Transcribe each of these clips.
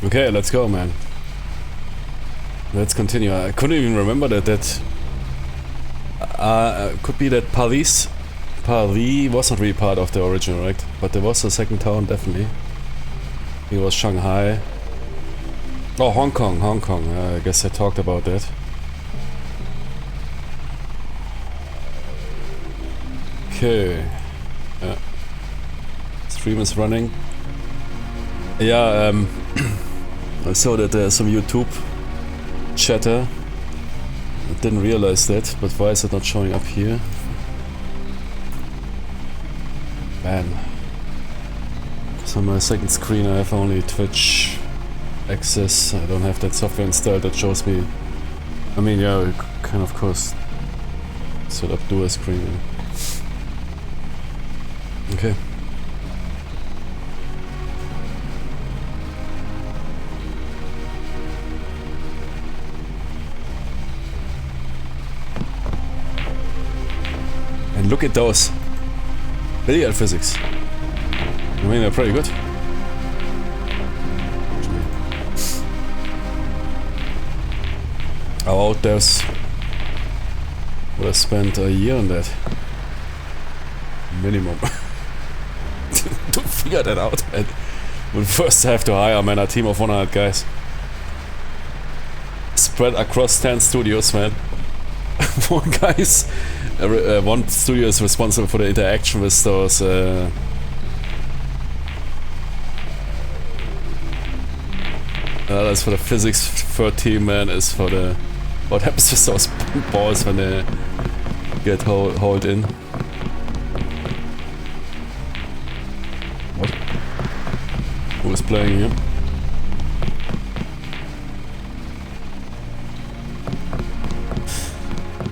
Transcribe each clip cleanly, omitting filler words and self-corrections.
Okay, let's go, man. Let's continue. I couldn't even remember that could be that Paris was not really part of the original, right? But there was a second town, definitely. It was Shanghai. Oh, Hong Kong. I guess I talked about that. Okay. Stream is running. Yeah, I saw that there's some YouTube chatter. I didn't realize that, but why is it not showing up here? Man. So on my second screen I have only Twitch access. I don't have that software installed that shows me. I mean, yeah, we can of course set up dual screen. Okay. And look at those billiard physics. I mean, they're pretty good. How out there's would have spent a year on that. Minimum. To figure that out, man. We'll first have to hire, man, a team of 100 guys. Spread across 10 studios, man. One one studio is responsible for the interaction with those that's for the physics. Third team, man, is for the what happens with those balls when they get hauled in. What? Who is playing here?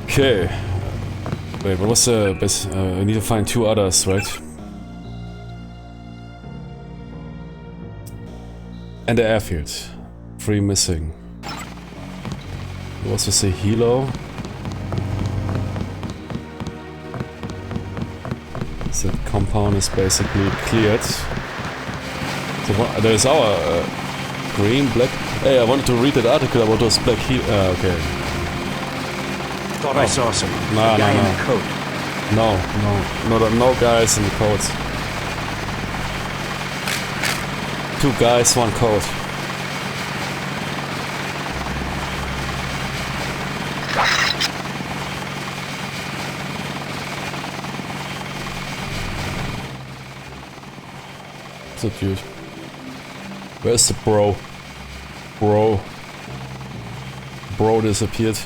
Okay. Wait, what was the best? I need to find two others, right? And the airfield. 3 missing. You also say Hilo. So the compound is basically cleared. So there's our green, black. Hey, I wanted to read that article about those black Hilo. Okay. Thought I saw some No. guy in a coat. No guys in the coats. 2 guys, 1 coat. So dude. Where's the bro? Bro disappeared.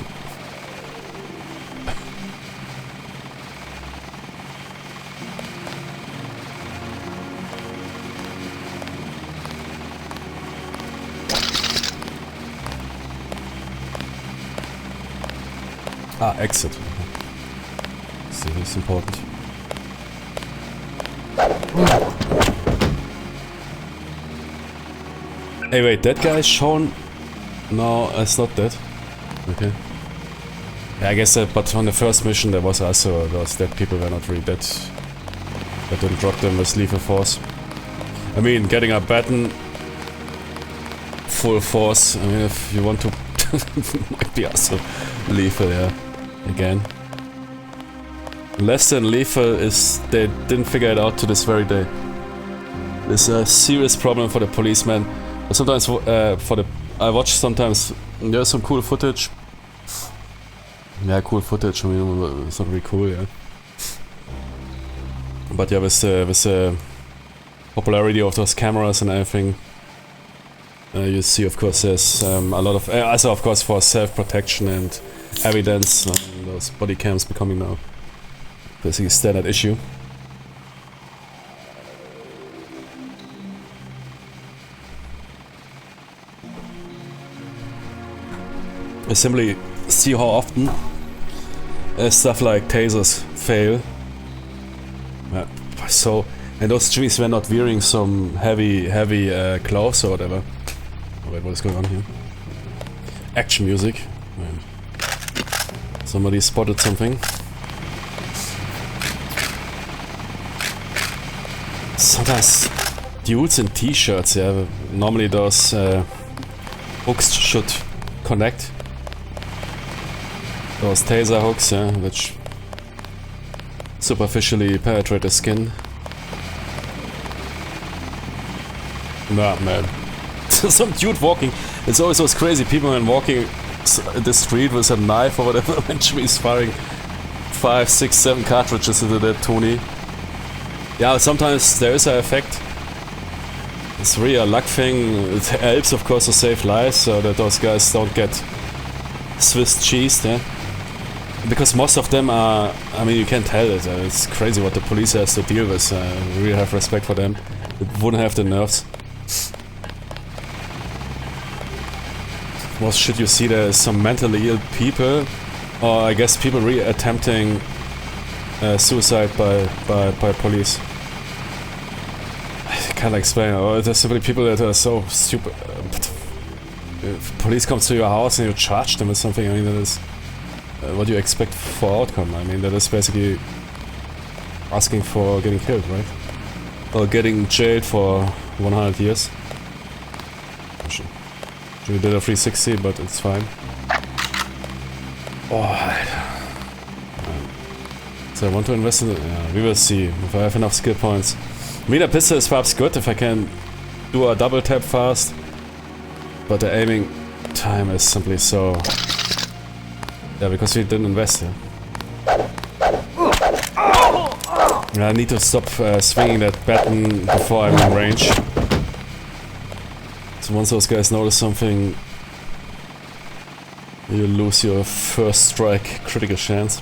Exit. See, this is important. Hey, wait, that guy is shown? No, it's not that. Okay. Yeah, I guess that, but on the first mission there was also those dead people were not really dead. But didn't drop them with lethal force. I mean, getting a baton full force, I mean, if you want to, might be also lethal, yeah. Again. Less than lethal is they didn't figure it out to this very day. It's a serious problem for the policeman. But sometimes I watch sometimes there's some cool footage. Yeah, cool footage. I mean, it's not really cool, yeah. But yeah, with the popularity of those cameras and everything, you see, of course, there's a lot of also, of course, for self-protection and evidence. Those body cams becoming now basically a standard issue. I simply see how often stuff like tasers fail. So, and those Jimmys were not wearing some heavy gloves or whatever. Oh, wait, what is going on here? Action music. Somebody spotted something. Sometimes dudes in t-shirts, yeah. Normally those hooks should connect. Those taser hooks, yeah, which superficially penetrate the skin. Nah, man. Some dude walking. It's always those crazy people when walking the street with a knife or whatever, eventually is firing 5, 6, 7 cartridges into that Tony. Yeah, sometimes there is an effect. It's really a luck thing. It helps, of course, to save lives so that those guys don't get Swiss cheesed, yeah? Because most of them are, I mean, you can't tell it. It's crazy what the police has to deal with. We really have respect for them. It wouldn't have the nerves. What shit you see there is some mentally ill people, or I guess people really attempting suicide by police. I can't explain. Or there's simply people that are so stupid. If police comes to your house and you charge them with something, I mean, that is what do you expect for outcome? I mean, that is basically asking for getting killed, right? Or getting jailed for 100 years. We did a 360, but it's fine. Alright. So I want to invest in it. Yeah, we will see if I have enough skill points. I mean, a pistol is perhaps good if I can do a double tap fast. But the aiming time is simply so... Yeah, because we didn't invest here. I need to stop swinging that baton before I'm in range. So once those guys notice something, you lose your first strike critical chance.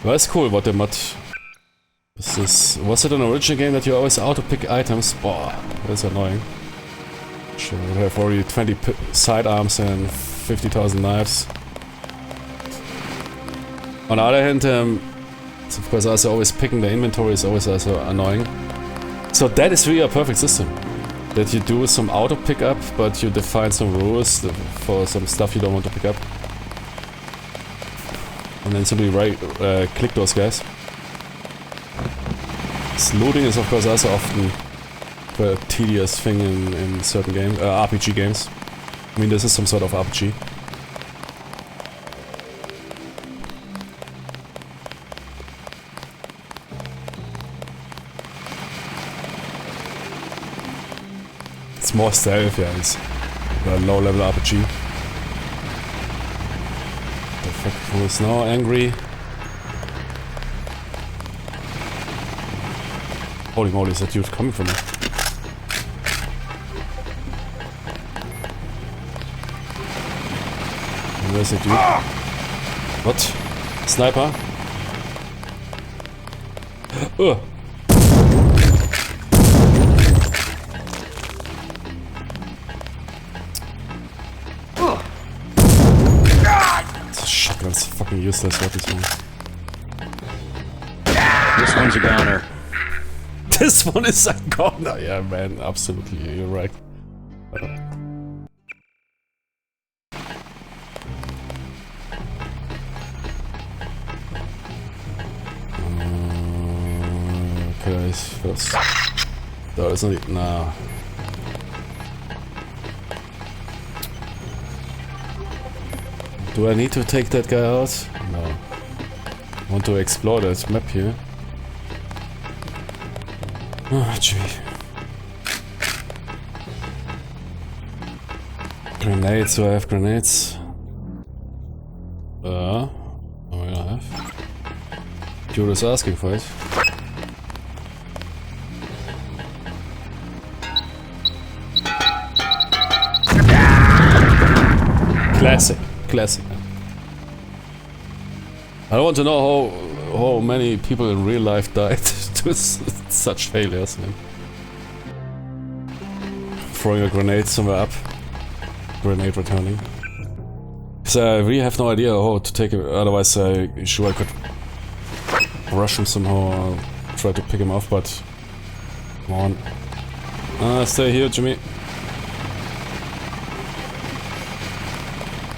Well, that's cool what the mod... Was it an original game that you always auto-pick items? Boah, that's annoying. Sure, we have already 20 sidearms and 50,000 knives. On the other hand, of course also always picking the inventory is always also annoying. So that is really a perfect system. That you do some auto pickup, but you define some rules for some stuff you don't want to pick up. And then simply click those guys. Looting is of course also often a tedious thing in certain games, RPG games. I mean, this is some sort of RPG. It's more stealth, yeah, it's a low-level RPG. The fuck, who is now angry? Holy moly, is that dude coming from me? Where's that dude? What? Sniper? Ugh! Shotgun's fucking useless, what is wrong? This one's a goner. This one is a goner! Yeah, man, absolutely, you're right. Okay, first... Da ist nicht... Na... Do I need to take that guy out? No. I want to explore that map here. Oh, gee. Grenades, do I have grenades? Oh, I have. Dude is asking for it. Classic. Classic. I don't want to know how many people in real life died to such failures, man. Throwing a grenade somewhere up. Grenade returning. So I really have no idea how to take him, otherwise I'm sure I could rush him somehow or try to pick him off, but... Come on. Stay here, Jimmy.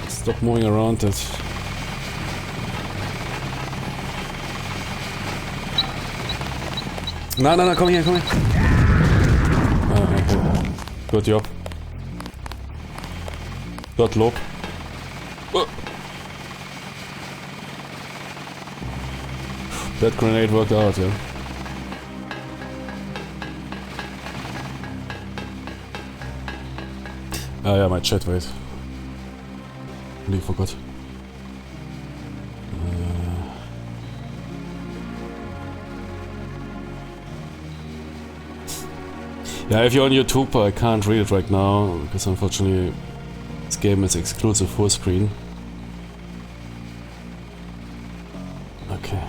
Stop moving around it. No, komm her, komm her. Okay. Good job. Gottlob. That grenade worked out, yeah. Ah yeah, my chat, wait. Really forgot. Yeah, if you're on YouTube, I can't read it right now, because unfortunately this game is exclusive full screen. Okay.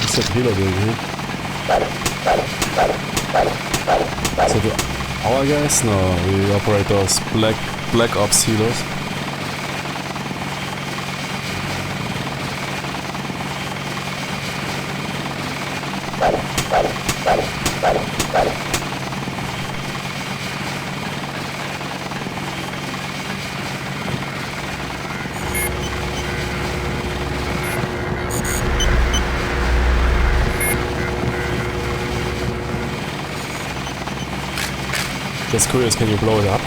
What's that healer doing here? Is that our guys? No, we operate those black ops healers. Just curious, can you blow it up?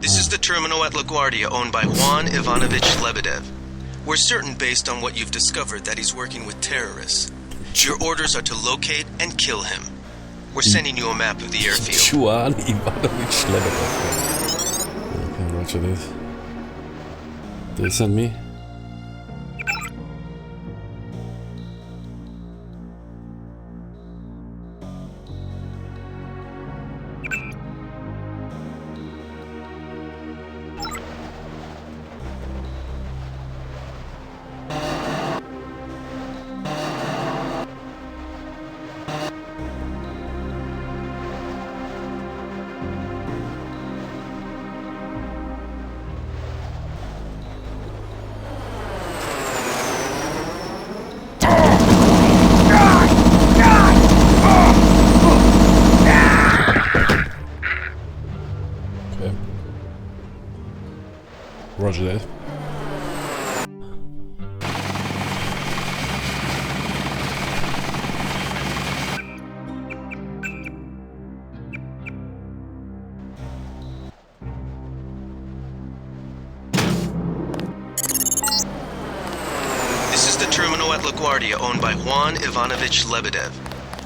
This is the terminal at LaGuardia owned by Juan Ivanovich Lebedev. We're certain based on what you've discovered that he's working with terrorists. Your orders are to locate and kill him. We're sending you a map of the airfield. Juan Ivanovich Lebedev. Okay, roger that. They send me? Roger that. This is the terminal at LaGuardia owned by Juan Ivanovich Lebedev.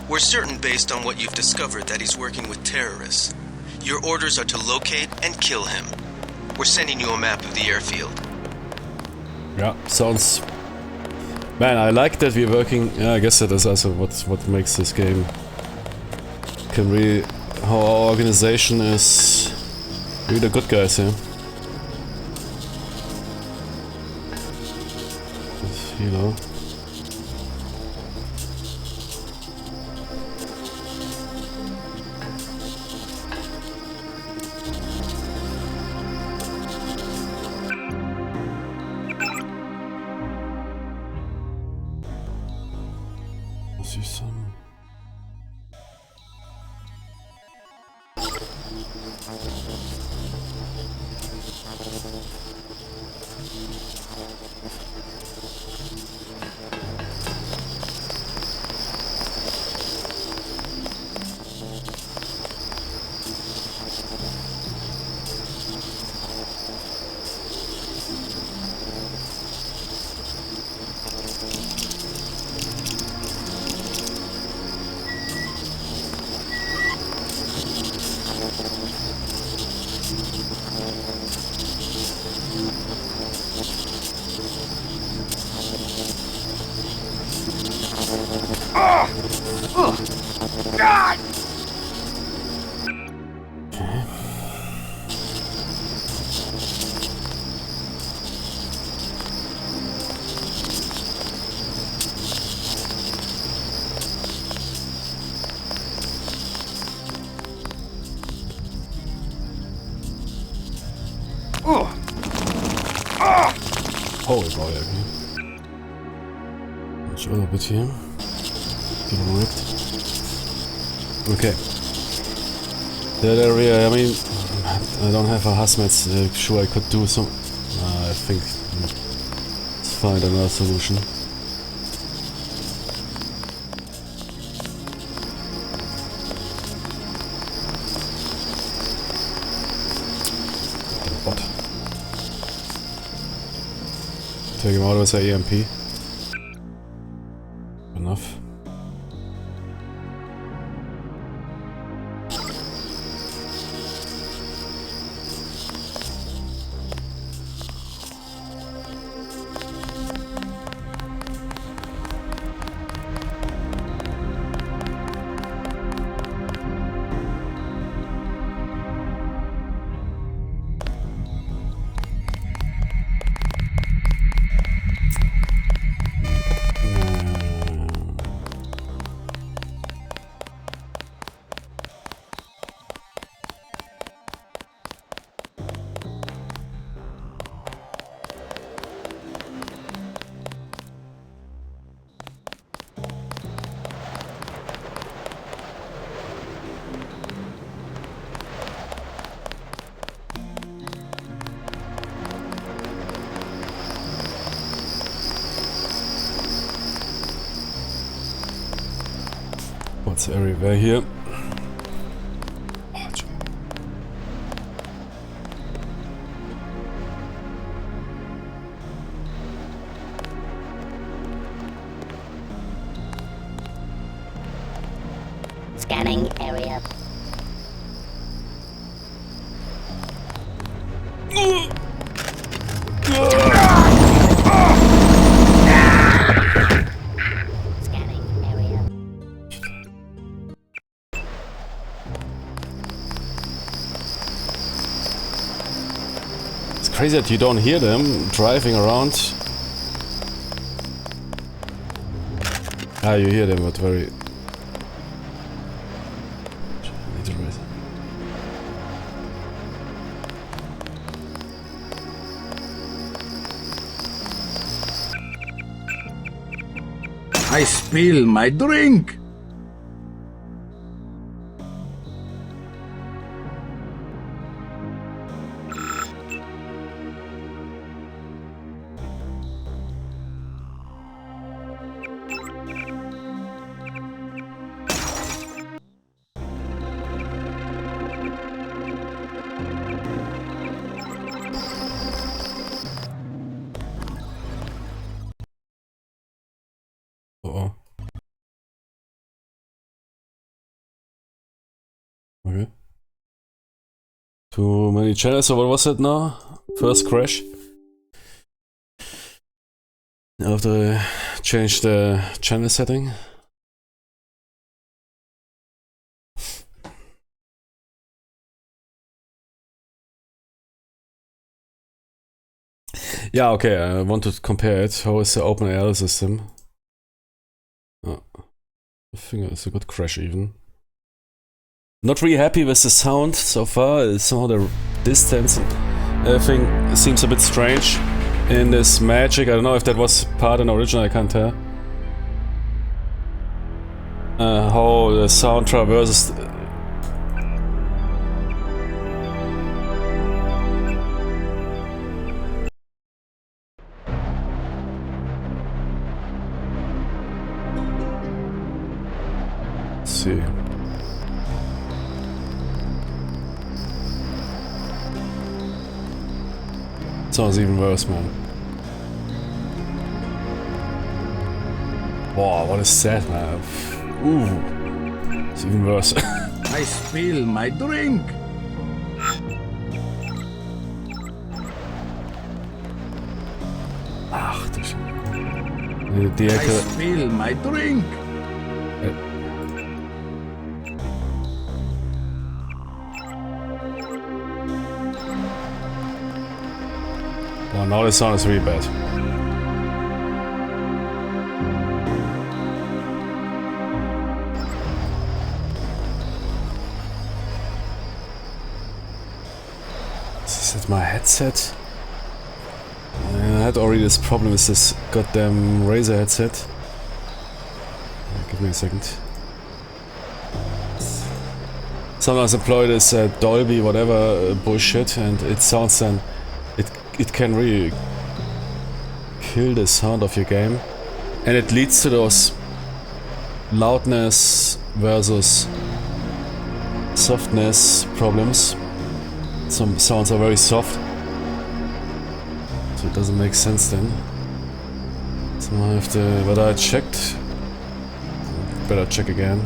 We're certain based on what you've discovered that he's working with terrorists. Your orders are to locate and kill him. We're sending you a map of the airfield. Yeah, sounds... Man, I like that we're working... Yeah, I guess that is also what makes this game... Can really... How our organization is... Really the good guys here. You know... See some... Holy boy, okay. Let's roll a bit here. Get him right. Okay. That area, I mean, I don't have a hazmat, sure I could do some... I think let's find another solution. Bot. Take him out with the EMP. Enough. What's everywhere here? Scanning area. Scanning area. It's crazy that you don't hear them driving around. Ah, you hear them, but very... Need to raise it. I spill my drink. Okay. Too many channels, so what was it now? First crash? After I changed the channel setting? Yeah, okay, I want to compare it. How is the OpenAL system? Oh, I think it's a good crash even. Not really happy with the sound so far. Somehow the distance and everything seems a bit strange in this magic. I don't know if that was part in the original, I can't tell. How the sound traverses. Let's see. Sounds even worse, man. Wow, what is that, man? Ooh, it's even worse. I spill my drink. Ach, du Sch... Die I Ecke... spill my drink. Oh, now the sound is really bad. Is that my headset? I had already this problem with this goddamn Razer headset. Give me a second. Sometimes employ this Dolby whatever bullshit, and it sounds then... It can really kill the sound of your game, and it leads to those loudness versus softness problems. Some sounds are very soft, so it doesn't make sense then. So I have to, but I checked. Better check again.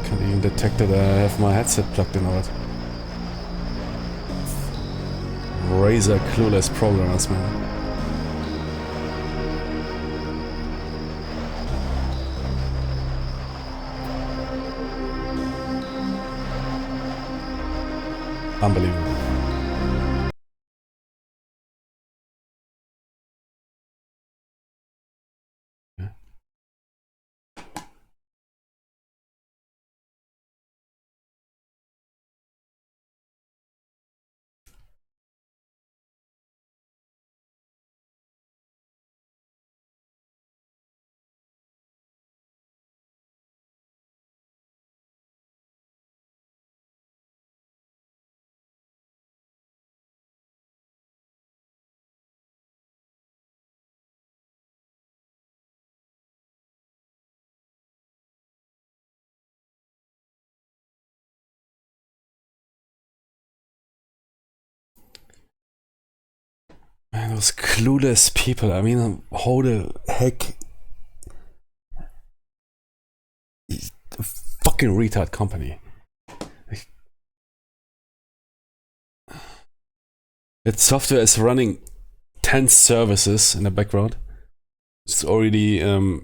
Can't even detect that I have my headset plugged in or what. Razer clueless programmers, man. Unbelievable. Man, those clueless people, I mean, how the heck... Fucking retard company. That software is running 10 services in the background. It's already a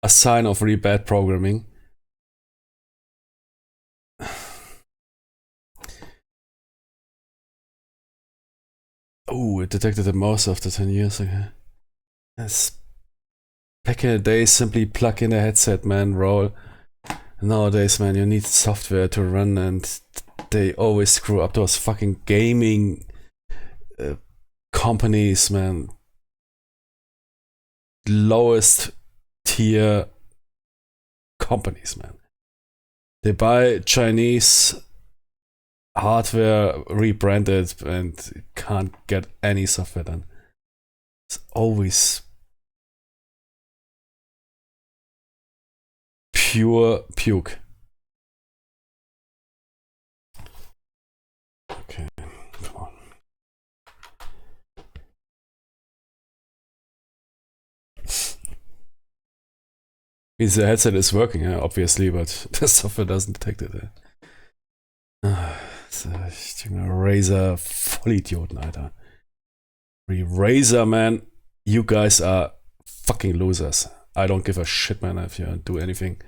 sign of really bad programming. Oh, it detected the mouse after 10 years. Okay. That's back in the day, simply plug in a headset, man, roll. Nowadays, man, you need software to run, and they always screw up those fucking gaming companies, man. Lowest tier companies, man. They buy Chinese hardware, rebranded, and can't get any software done. It's always pure puke. Means the headset is working, yeah, obviously, but the software doesn't detect it. Razer Vollidioten, Alter. Razer, man, you guys are fucking losers. I don't give a shit, man, if you do anything.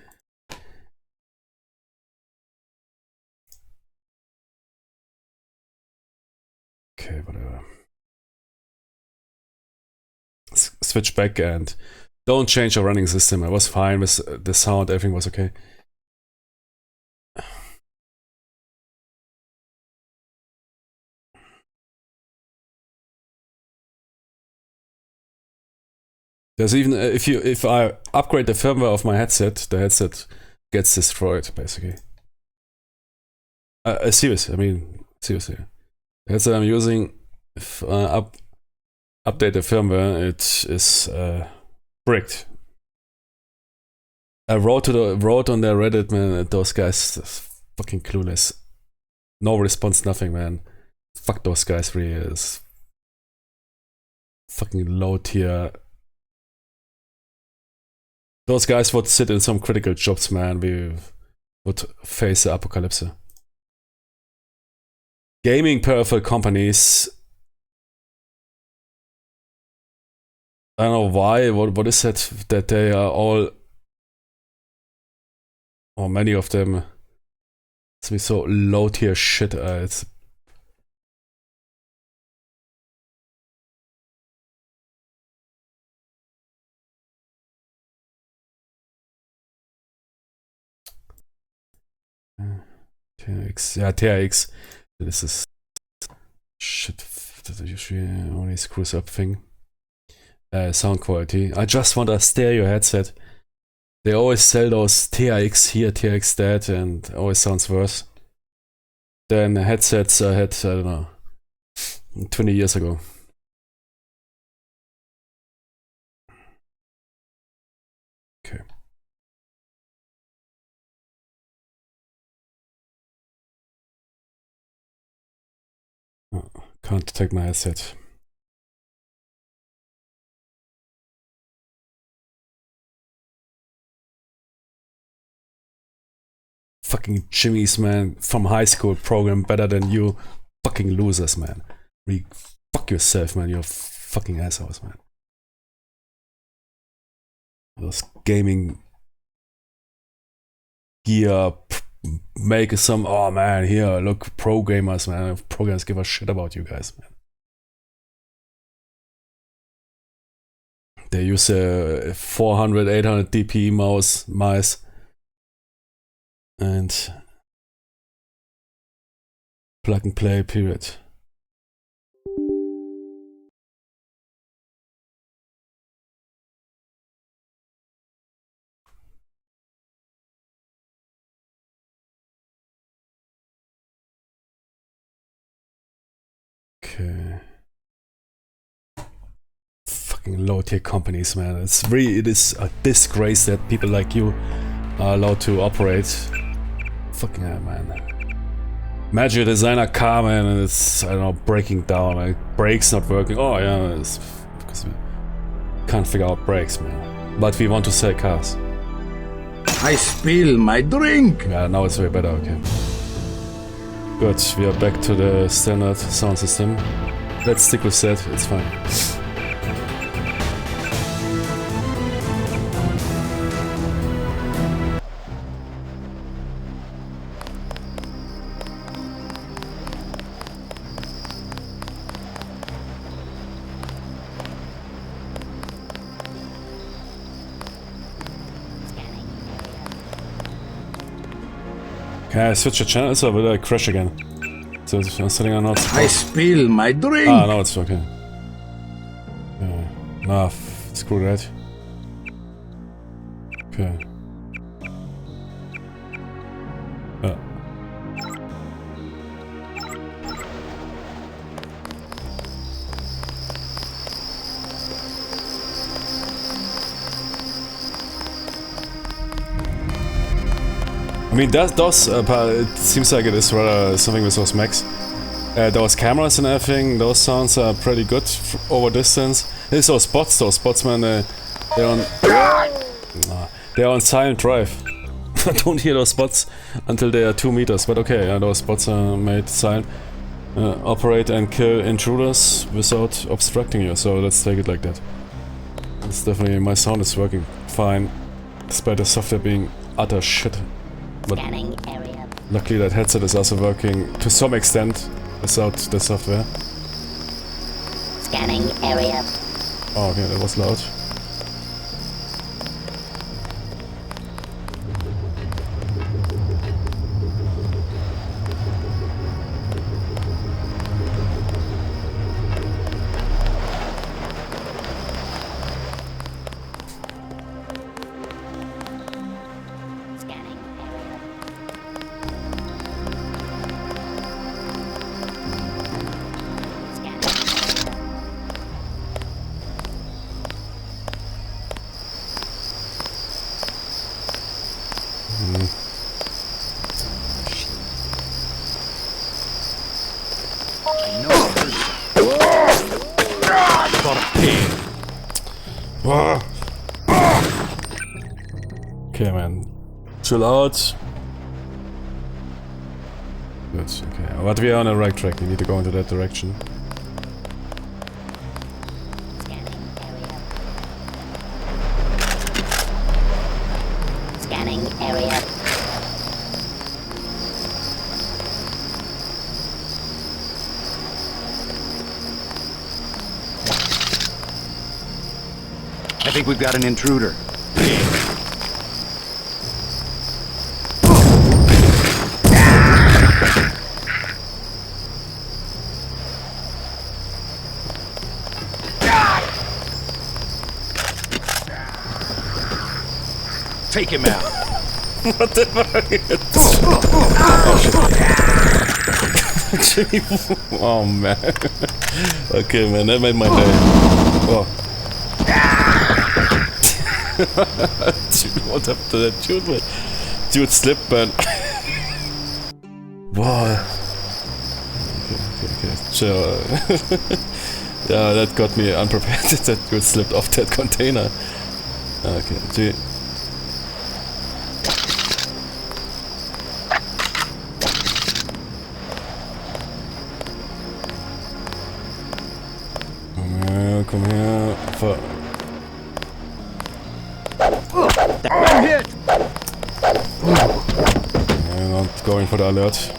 Okay, whatever. Switch back and don't change your running system. I was fine with the sound, everything was okay. There's even if I upgrade the firmware of my headset, the headset gets destroyed basically. Seriously, I mean seriously. The headset I'm using, if I update the firmware, it is bricked. I wrote on their Reddit, man. Those guys fucking clueless. No response, nothing, man. Fuck those guys, really. Is fucking low tier. Those guys would sit in some critical jobs, man. We would face the apocalypse. Gaming peripheral companies. I don't know why. What is that? That they are all, or many of them, it's me so low tier shit. It's TRX, yeah, TRX. This is shit. That usually only screws up thing. Sound quality. I just want a stereo headset. They always sell those TRX here, TRX that, and always sounds worse than headsets I had, I don't know, 20 years ago. Okay. Oh, can't detect my headset. Fucking Jimmy's, man, from high school program better than you fucking losers, man. Fuck yourself, man. You're fucking assholes, man. Those gaming gear make some, oh man, here, look, pro gamers, man. Programs give a shit about you guys, man. They use a 400, 800 dpi mice. And plug and play, period. Okay. Fucking low tier companies, man. It is a disgrace that people like you are allowed to operate. Fucking hell, man. Imagine you design a car, man, and it's, I don't know, breaking down, like brakes not working. Oh yeah, it's because we can't figure out brakes, man. But we want to sell cars. I spill my drink. Yeah, now it's way better, okay. Good, we are back to the standard sound system. Let's stick with that, it's fine. Can I switch the channels or will I crash again? So I'm setting on not. I spill my drink. Ah, no, it's okay. Nah, screw that. Okay. I mean, it seems like it is rather something with those mechs. Those cameras and everything, those sounds are pretty good over distance. There's those spots, man, they're They are on silent drive. I don't hear those spots until they are 2 meters, but okay, yeah, those spots are made silent. Operate and kill intruders without obstructing you, so let's take it like that. It's definitely, my sound is working fine, despite the software being utter shit. But Scanning area. luckily that headset is also working to some extent without the software. Scanning area. Oh, okay, that was loud. Scanning area. Scanning area. I know I heard something. Got a pig. Okay, man. Chill out. Good, okay. But we are on the right track, we need to go into that direction. Scanning area. Scanning area. I think we've got an intruder. Take him out. What the fuck? Jimmy. Oh man. Okay, man, that made my day. Oh. Dude, what happened to that dude, man? Dude slipped, man. Wow. Okay. Chill. Yeah, that got me unprepared. That dude slipped off that container. Okay, gee. Come here. Fuck. I'm hit. I'm not going for the alert.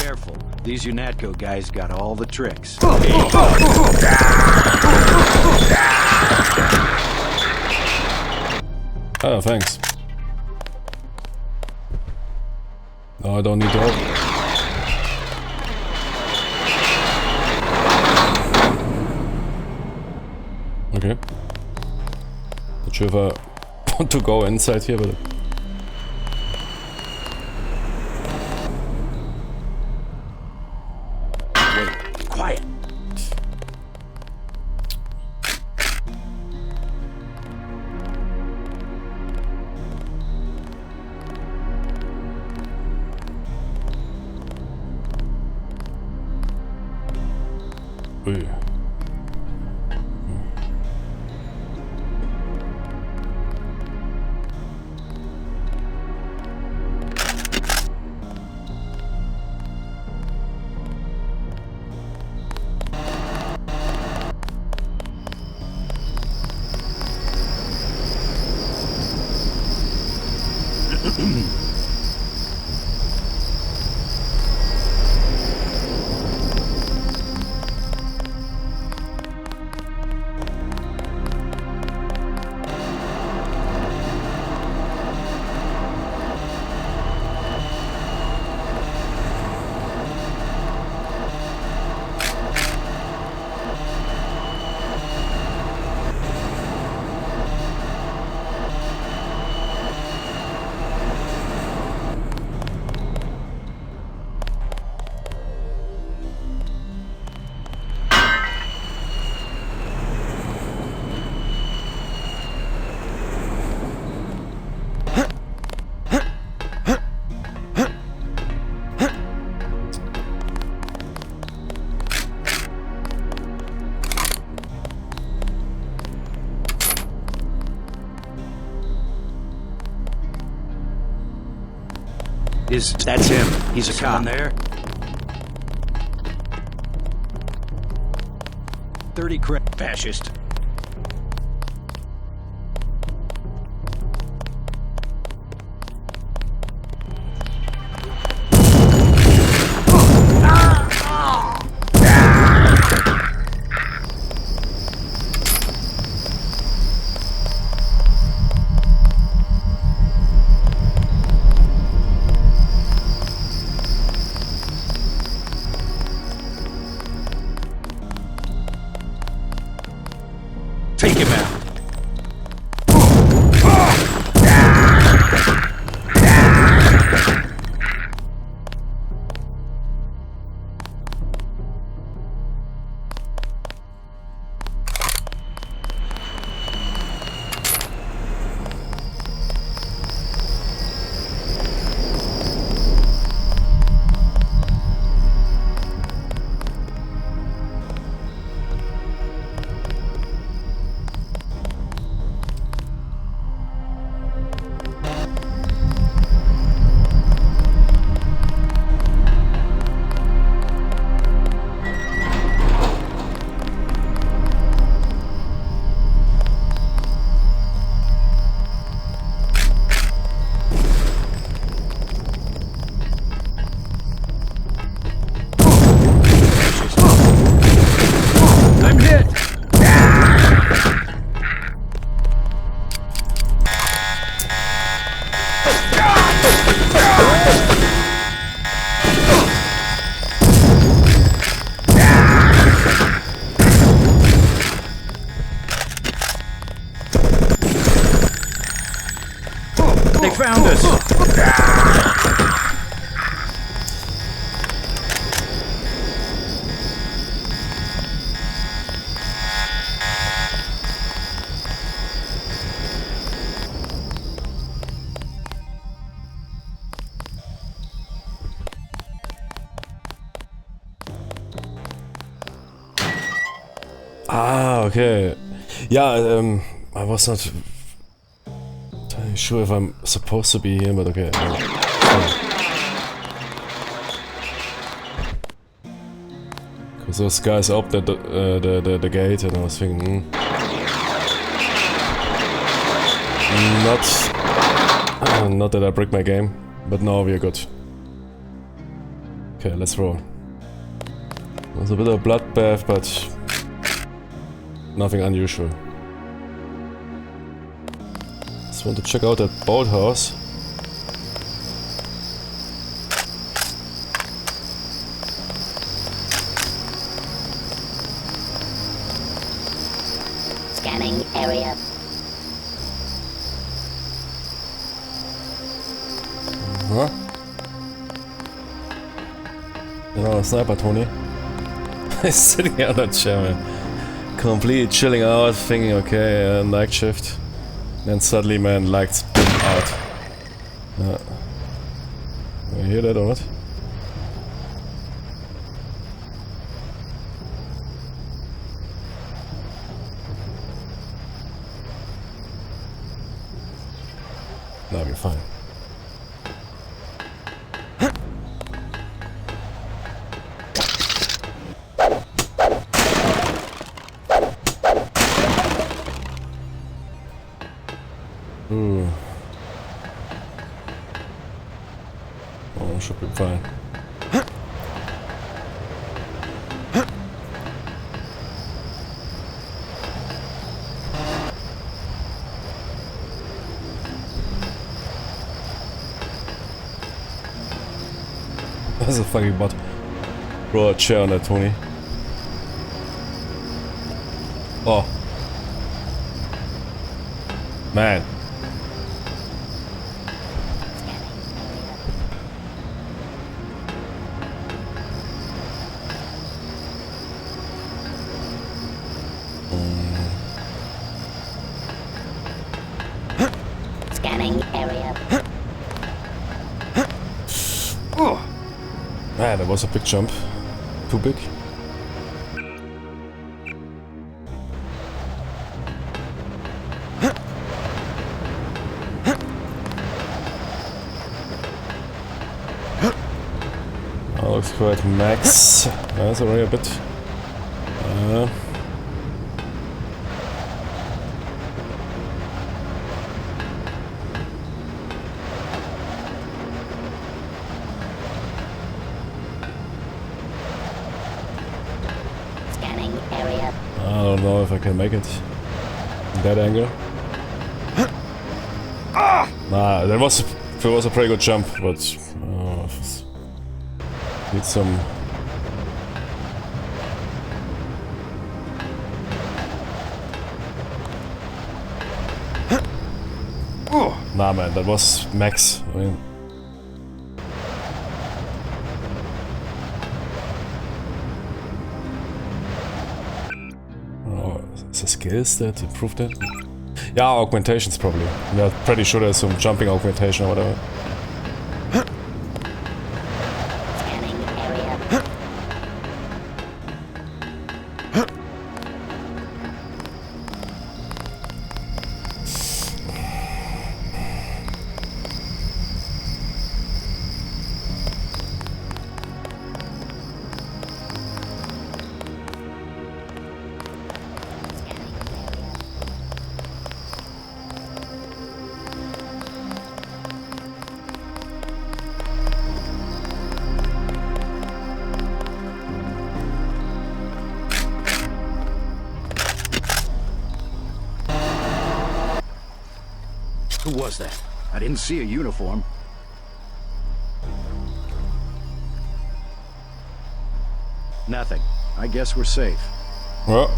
Careful. These UNATCO guys got all the tricks. Oh, thanks. No, I don't need help. Okay. Not sure if I want to go inside here, but... Wait, quiet. Ui. That's him. He's a cop. There. 30 fascist. Take him out. I'm hit! They found us! Ah, okay. Yeah, I was not entirely sure if I'm supposed to be here, but okay. Because those guys opened the gate and I was thinking, not that I break my game, but now we're good. Okay, let's roll. There's a bit of bloodbath, but nothing unusual. Just want to check out that boathouse. Scanning area. Huh? You know, a sniper, Tony. He's sitting on that chair, man. Completely chilling out, thinking, okay, night shift. Then suddenly, man, lights out. You hear that or what? Now we're fine. Ooh. Oh, should be fine. That's a fucking bot. Roll a chair on that, Tony. Oh. Man. Scanning area. Man, that was a big jump. Too big. Looks quite max. That's already a bit. Scanning area. I don't know if I can make it. In that angle. Nah, that was a pretty good jump, but need some. Nah, man, that was max. I mean. Oh, is there skills that improve that? Yeah, augmentations probably. Yeah, pretty sure there's some jumping augmentation or whatever. Scanning area. Who was that? I didn't see a uniform. Nothing. I guess we're safe. Well.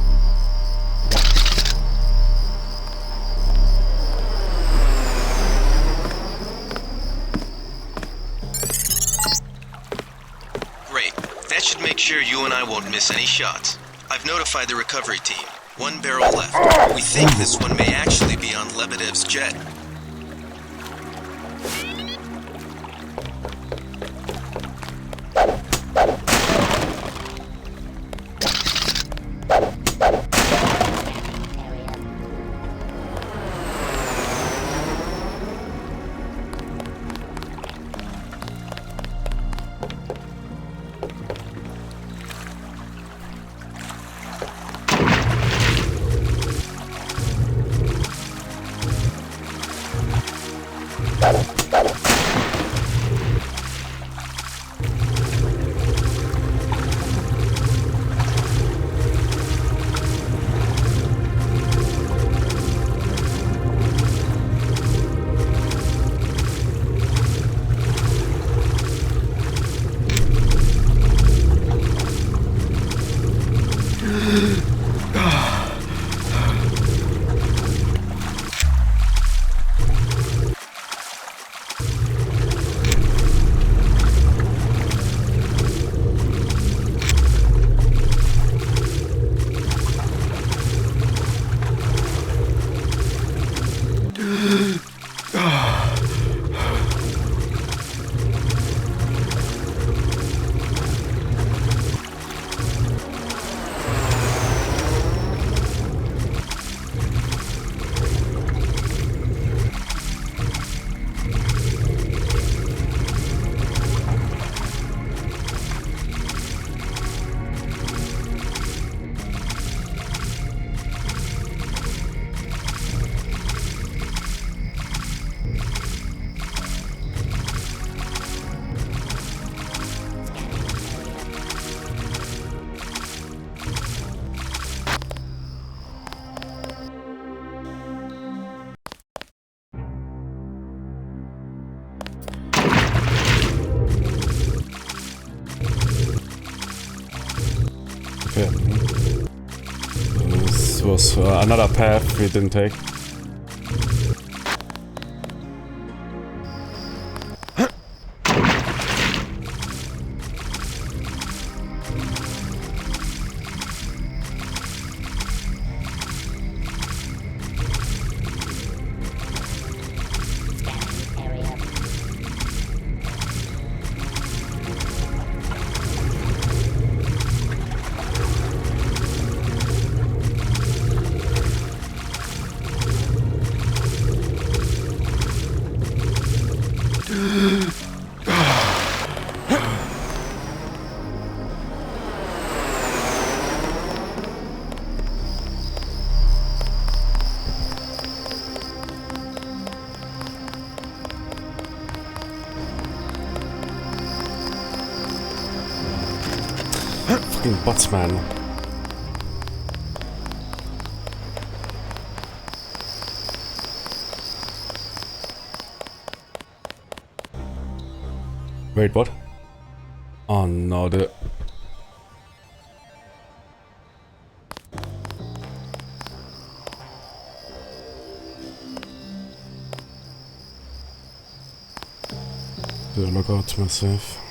Great. That should make sure you and I won't miss any shots. I've notified the recovery team. One barrel left. We think this one may actually be on Lebedev's jet. Okay. This was another path we didn't take. fucking bots, man. Wait, what? Oh no, the... Log out myself.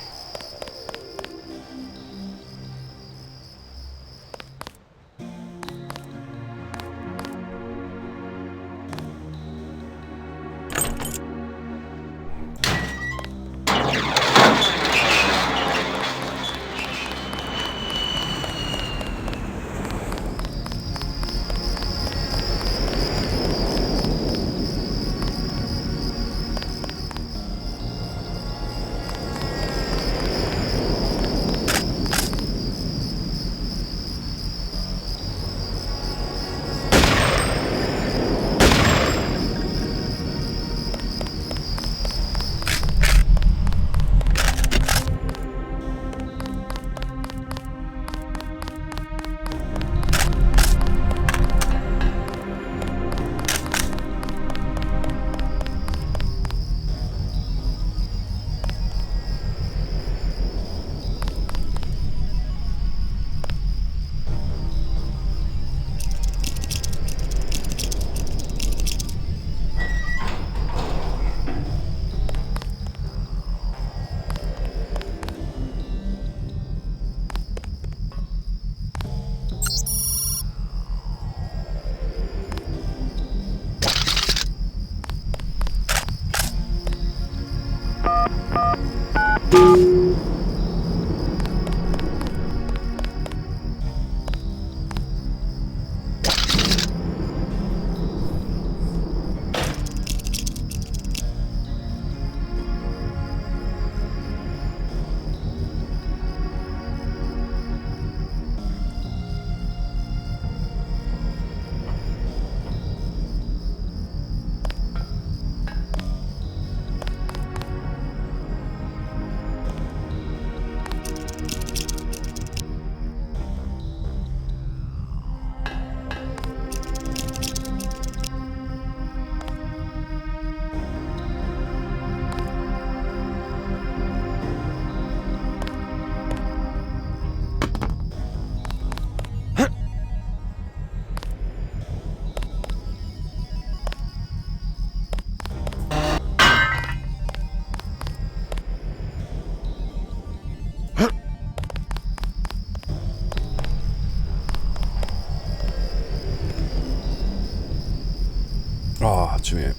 Oh, Jimmy.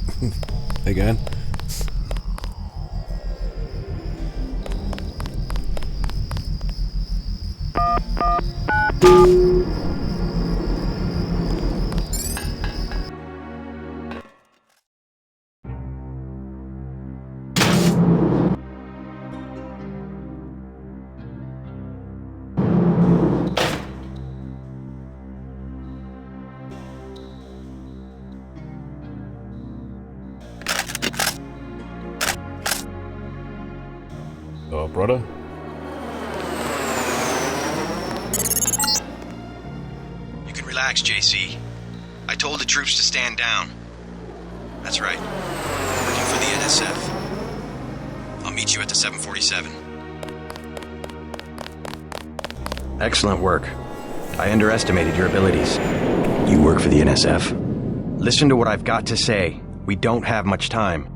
Again. Oh, brother. You can relax, JC. I told the troops to stand down. That's right. Working for the NSF. I'll meet you at the 747. Excellent work. I underestimated your abilities. You work for the NSF? Listen to what I've got to say. We don't have much time.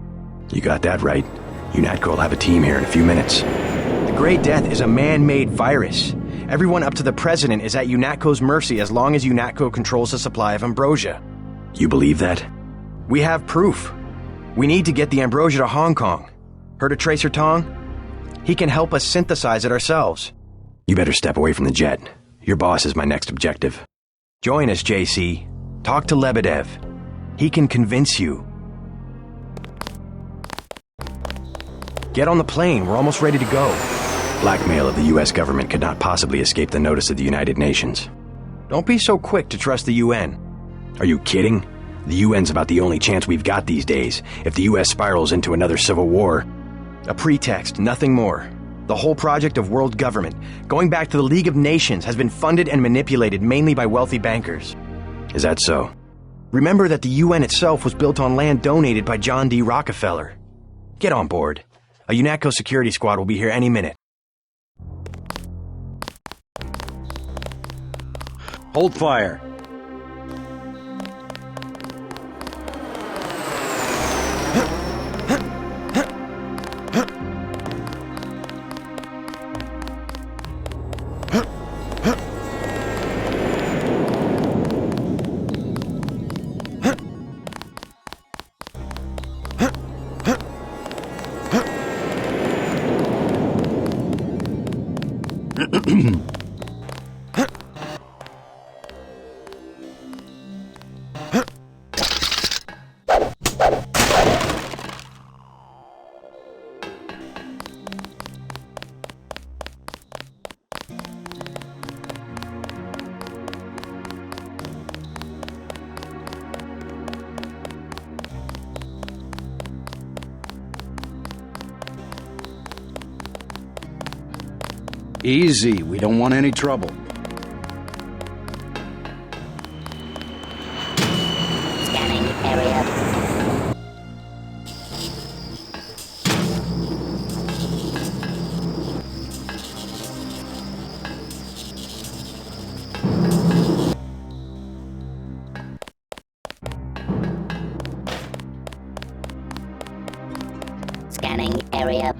You got that right. UNATCO will have a team here in a few minutes. The Grey Death is a man-made virus. Everyone up to the President is at UNATCO's mercy as long as UNATCO controls the supply of ambrosia. You believe that? We have proof. We need to get the ambrosia to Hong Kong. Heard of Tracer Tong? He can help us synthesize it ourselves. You better step away from the jet. Your boss is my next objective. Join us, JC. Talk to Lebedev. He can convince you. Get on the plane. We're almost ready to go. Blackmail of the U.S. government could not possibly escape the notice of the United Nations. Don't be so quick to trust the UN. Are you kidding? The UN's about the only chance we've got these days. If the U.S. spirals into another civil war. A pretext, nothing more. The whole project of world government, going back to the League of Nations, has been funded and manipulated mainly by wealthy bankers. Is that so? Remember that the UN itself was built on land donated by John D. Rockefeller. Get on board. A UNATCO security squad will be here any minute. Hold fire. Easy, we don't want any trouble. Scanning area. Scanning area.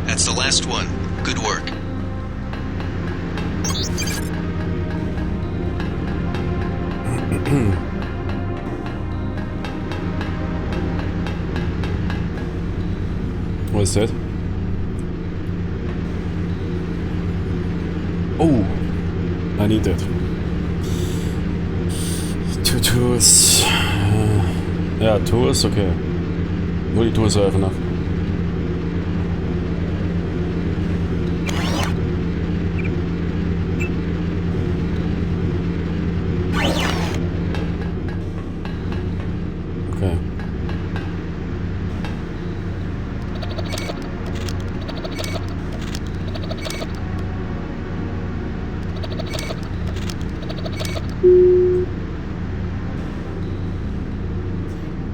That's the last one. Good work. What is that? Oh, I need that. 2 tools. Yeah, tools, okay. Only tools I have enough. Okay.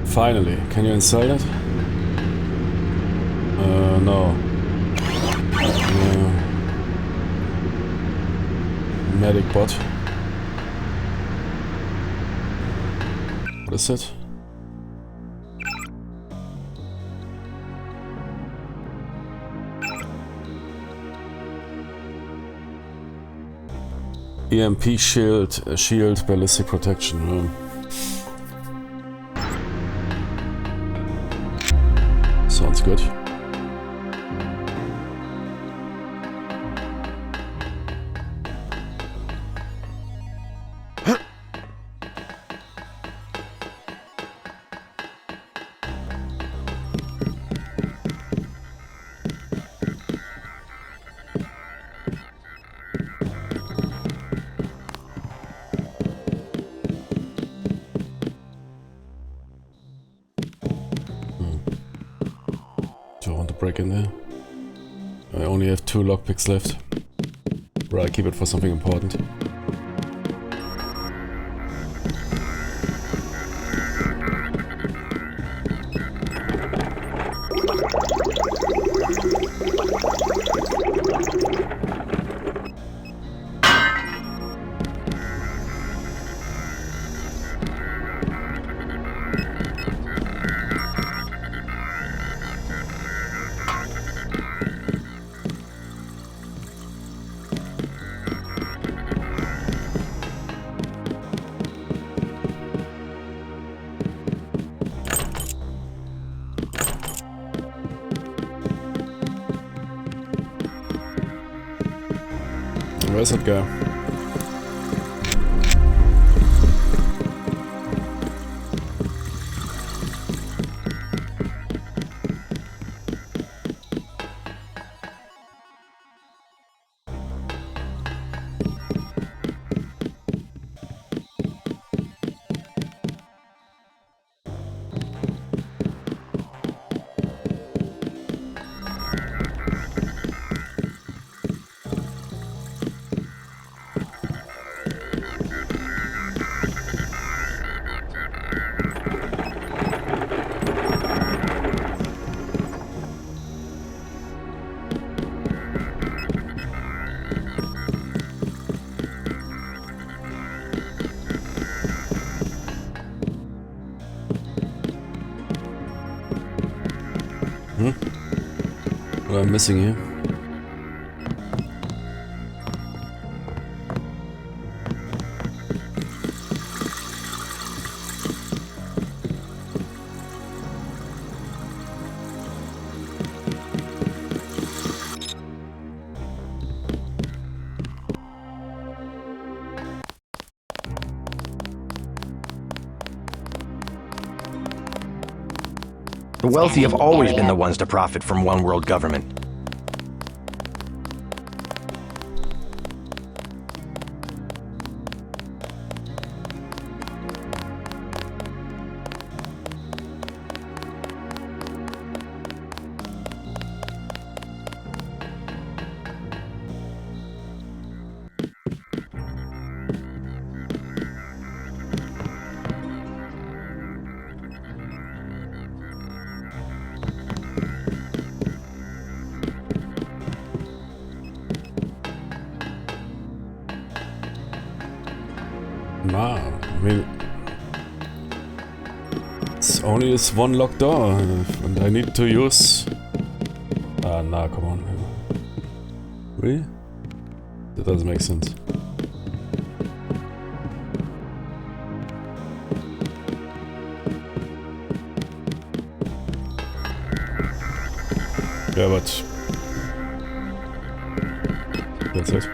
Finally, can you install it? No. medic bot. What is it? EMP shield, ballistic protection. Sounds good. Do I want to break in there? I only have 2 lockpicks left. Or I keep it for something important. Where's that guy? What I'm missing here? The wealthy have always been the ones to profit from one world government. Nah, I mean, it's only this one locked door, and I need to use. Nah, come on. Really? That doesn't make sense. Yeah, but that's it.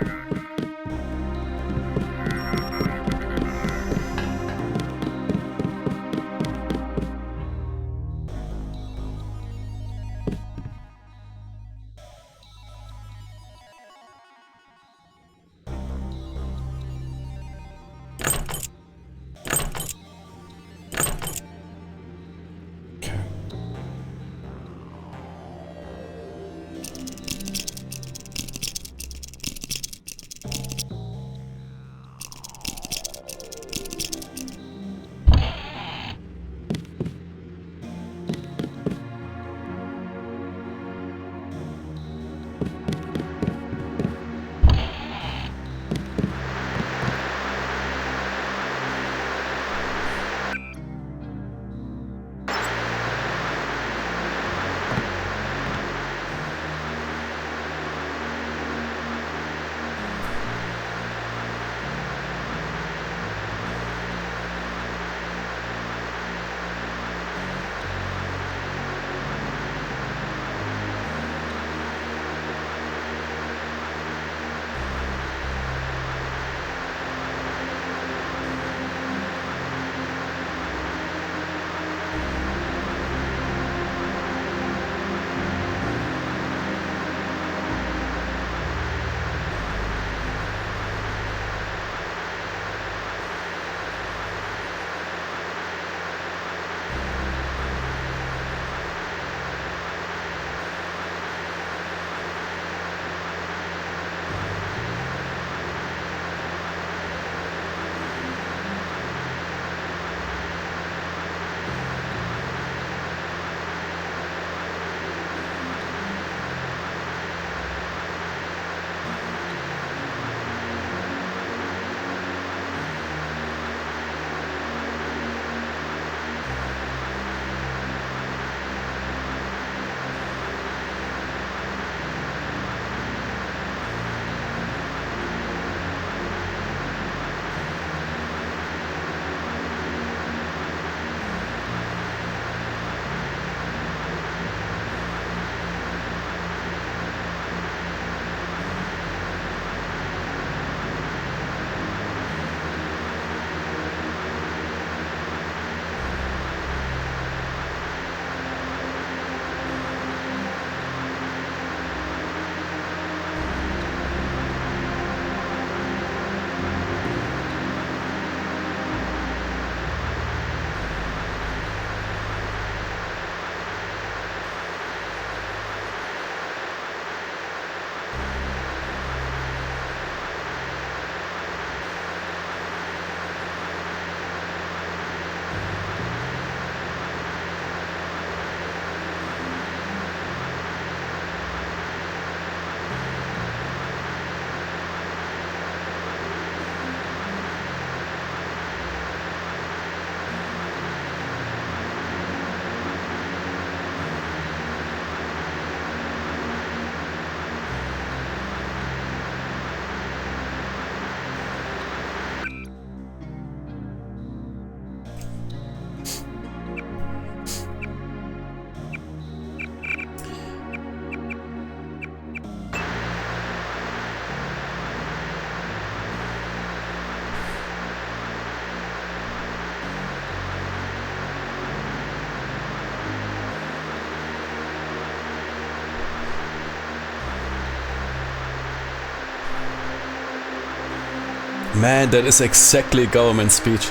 Man, that is exactly government speech.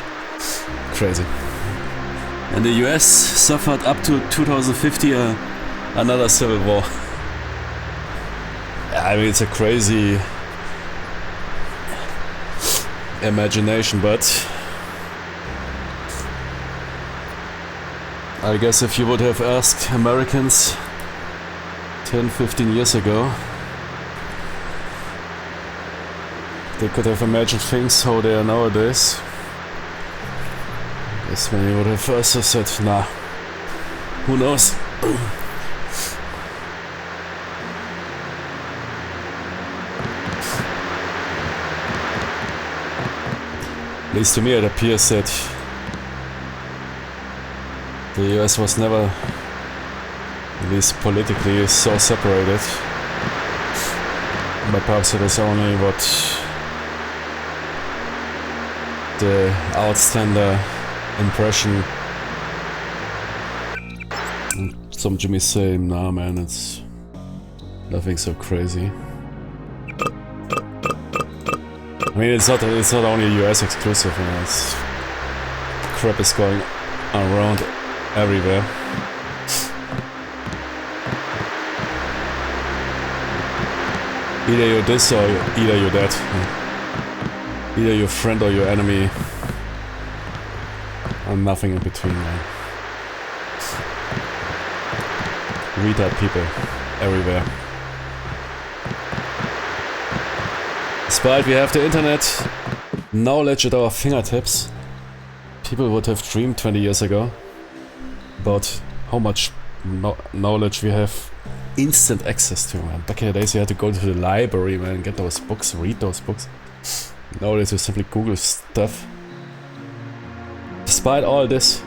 Crazy. And the US suffered up to 2050 another civil war. I mean, it's a crazy imagination, but I guess if you would have asked Americans 10-15 years ago, they could have imagined things how they are nowadays. That's when you would have also said, nah, who knows? At least to me it appears that the US was never, at least politically, so separated. But perhaps it is only what the outstander impression. And some Jimmy's saying, nah man, it's nothing so crazy. I mean, it's not only US exclusive, you know, it's crap is going around everywhere. Either you're this or either you're that. Either your friend or your enemy. And nothing in between, man. Retard people everywhere. Despite we have the internet knowledge at our fingertips, people would have dreamed 20 years ago about how much knowledge we have instant access to, man. Back in the days you had to go to the library, man, get those books, read those books. Nowadays you simply Google stuff. Despite all this,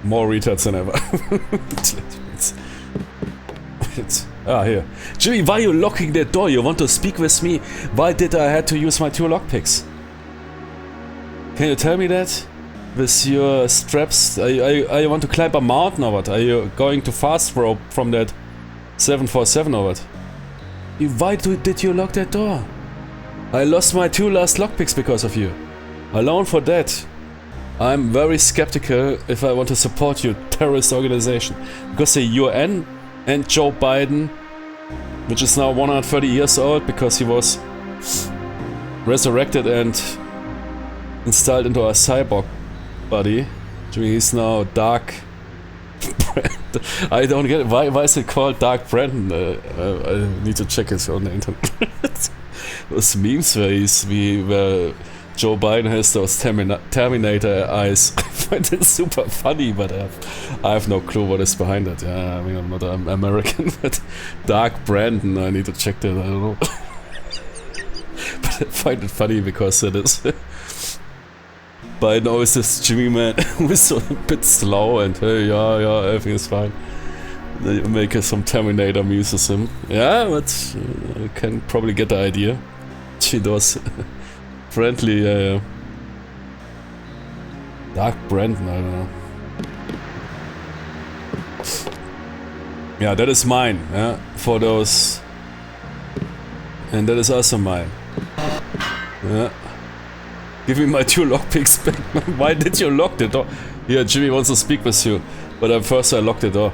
more retards than ever. Here. Jimmy, why are you locking that door? You want to speak with me? Why did I have to use my 2 lockpicks? Can you tell me that? With your straps, are you want to climb a mountain or what? Are you going to fast rope from that 747 or what? Why did you lock that door? I lost my 2 last lockpicks because of you. Alone for that. I'm very skeptical if I want to support your terrorist organization. Because the UN and Joe Biden, which is now 130 years old because he was resurrected and installed into a cyborg body. He's now Dark Brandon. I don't get it. Why is it called Dark Brandon? I need to check it on the internet. Those memes where Joe Biden has those Terminator eyes. I find it super funny, but I have no clue what is behind it. Yeah, I mean, I'm not American, but Dark Brandon, I need to check that, I don't know. But I find it funny because it is. Biden always this Jimmy man who's so a bit slow and hey, yeah, everything is fine. They make some Terminator memes with him. Yeah, but I can probably get the idea. She does. Friendly, Dark Brandon, I don't know. Yeah, that is mine, yeah, for those. And that is also mine. Yeah. Give me my 2 lockpicks back. Why did you lock the door? Yeah, Jimmy wants to speak with you. But first I locked the door.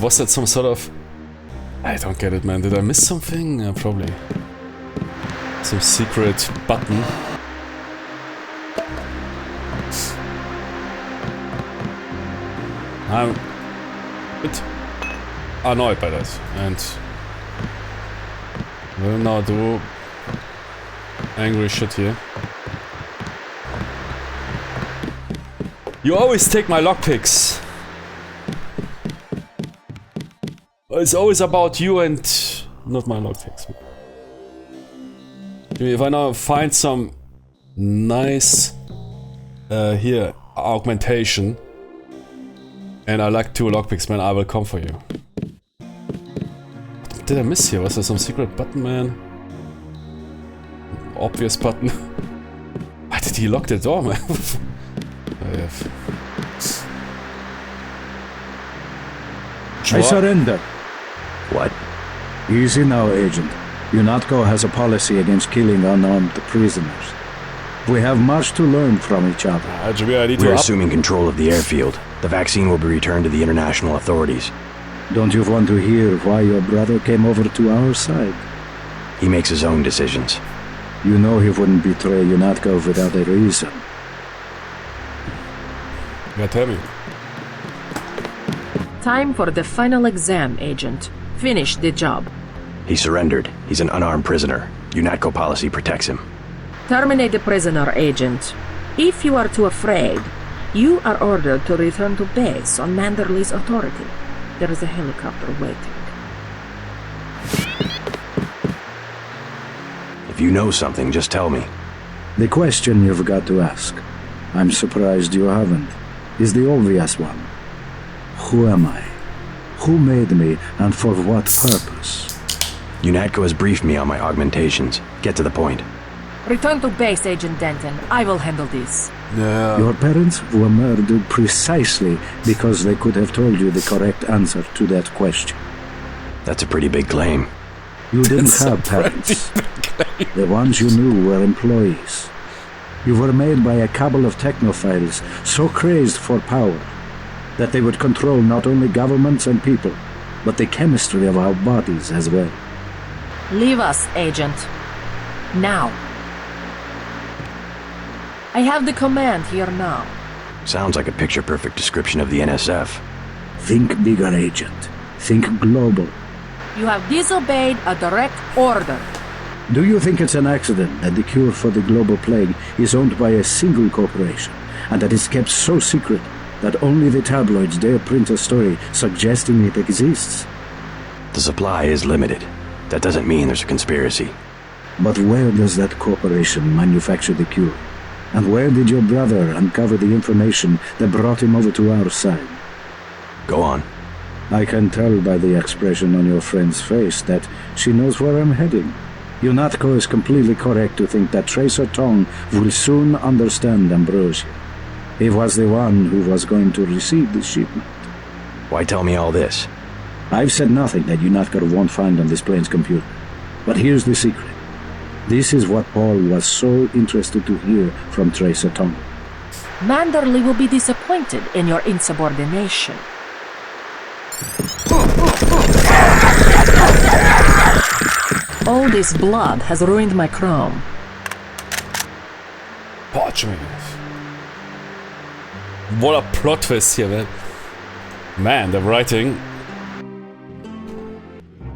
Was that some sort of... I don't get it, man. Did I miss something? Probably. Some secret button. I'm a bit annoyed by that. And will now do angry shit here. You always take my lockpicks. It's always about you and not my lockpicks. If I now find some nice here augmentation and I like 2 lockpicks, man, I will come for you. What did I miss here? Was there some secret button, man? Obvious button. Why did he lock the door, man? I surrender. What? Easy now, Agent. UNATCO has a policy against killing unarmed prisoners. We have much to learn from each other. Jimmy, I need to We're assuming control of the airfield. The vaccine will be returned to the international authorities. Don't you want to hear why your brother came over to our side? He makes his own decisions. You know he wouldn't betray UNATCO without a reason. Yeah, tell me. Time for the final exam, Agent. Finish the job. He surrendered. He's an unarmed prisoner. UNATCO policy protects him. Terminate the prisoner, Agent. If you are too afraid, you are ordered to return to base on Manderley's authority. There is a helicopter waiting. If you know something, just tell me. The question you've got to ask, I'm surprised you haven't, is the obvious one. Who am I? Who made me, and for what purpose? UNATCO has briefed me on my augmentations. Get to the point. Return to base, Agent Denton. I will handle this. Yeah. Your parents were murdered precisely because they could have told you the correct answer to that question. That's a pretty big claim. You didn't have parents. The ones you knew were employees. You were made by a cabal of technophiles so crazed for power that they would control not only governments and people, but the chemistry of our bodies as well. Leave us, Agent. Now. I have the command here now. Sounds like a picture-perfect description of the NSF. Think bigger, Agent. Think global. You have disobeyed a direct order. Do you think it's an accident that the cure for the global plague is owned by a single corporation, and that it's kept so secret that only the tabloids dare print a story suggesting it exists? The supply is limited. That doesn't mean there's a conspiracy. But where does that corporation manufacture the cure? And where did your brother uncover the information that brought him over to our side? Go on. I can tell by the expression on your friend's face that she knows where I'm heading. UNATCO is completely correct to think that Tracer Tong will soon understand Ambrosia. He was the one who was going to receive the shipment. Why tell me all this? I've said nothing that UNATCO won't find on this plane's computer. But here's the secret. This is what Paul was so interested to hear from Tracer Tong. Manderley will be disappointed in your insubordination. All this blood has ruined my chrome. Watch me. What a plot twist here, man. Man, the writing.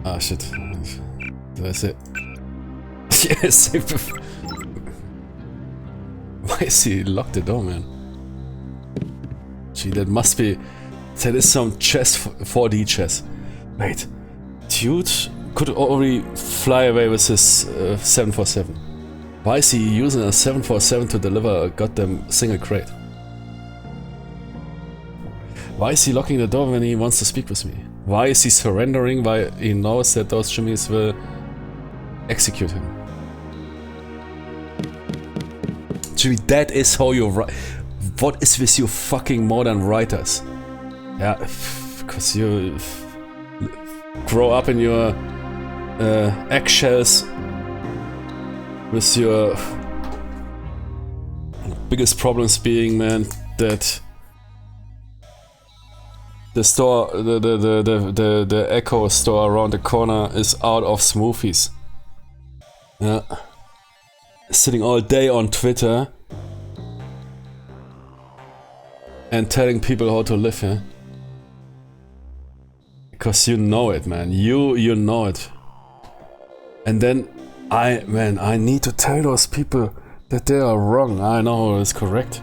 Ah, shit. That's it. Yes. Why is he locked the door, man? Gee, that must be... That is some chess, 4D chess. Wait. Dude could already fly away with his 747. Why is he using a 747 to deliver a goddamn single crate? Why is he locking the door when he wants to speak with me? Why is he surrendering? Why he knows that those Jimmies will execute him? Jimmy, that is how you write. What is with you fucking modern writers? Yeah, because you grow up in your eggshells with your biggest problems being, man, that the store, the Echo store around the corner is out of smoothies. Yeah, sitting all day on Twitter and telling people how to live, yeah. Because you know it, man. You know it. And then I need to tell those people that they are wrong. I know it's correct.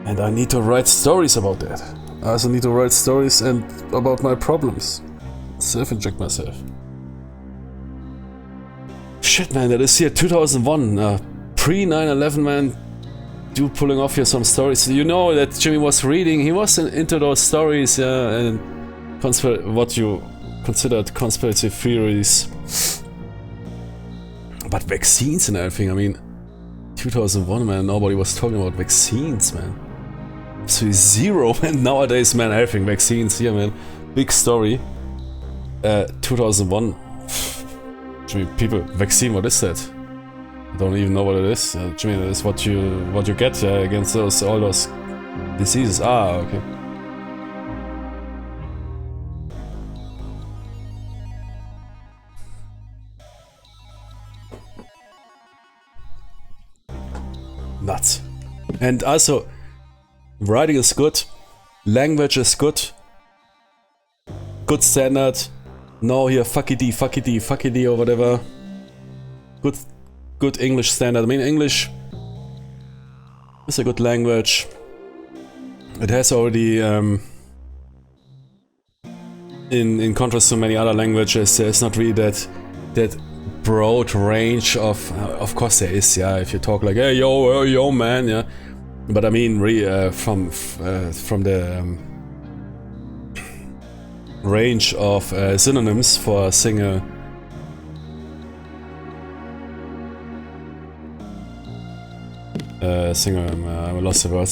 And I need to write stories about that. I also need to write stories and about my problems. Self-inject myself. Shit, man, that is here 2001. Pre 9/11, man. You pulling off here some stories. You know that Jimmy was reading. He was into those stories, and what you considered conspiracy theories. But vaccines and everything, I mean, 2001, man, nobody was talking about vaccines, man. So zero, and nowadays, man, everything, vaccines here, man. Big story. 2001, Jimmy, people, vaccine, what is that? I don't even know what it is. Jimmy, that is what you get against all those diseases. Ah, okay. Nuts. And also, writing is good, language is good, good standard. No here fuckity or whatever. Good English standard. I mean, English is a good language. It has already, in contrast to many other languages, there's not really that broad range of course there is, yeah, if you talk like, hey, yo, man, yeah. But I mean, from the range of synonyms for a single I lost the word.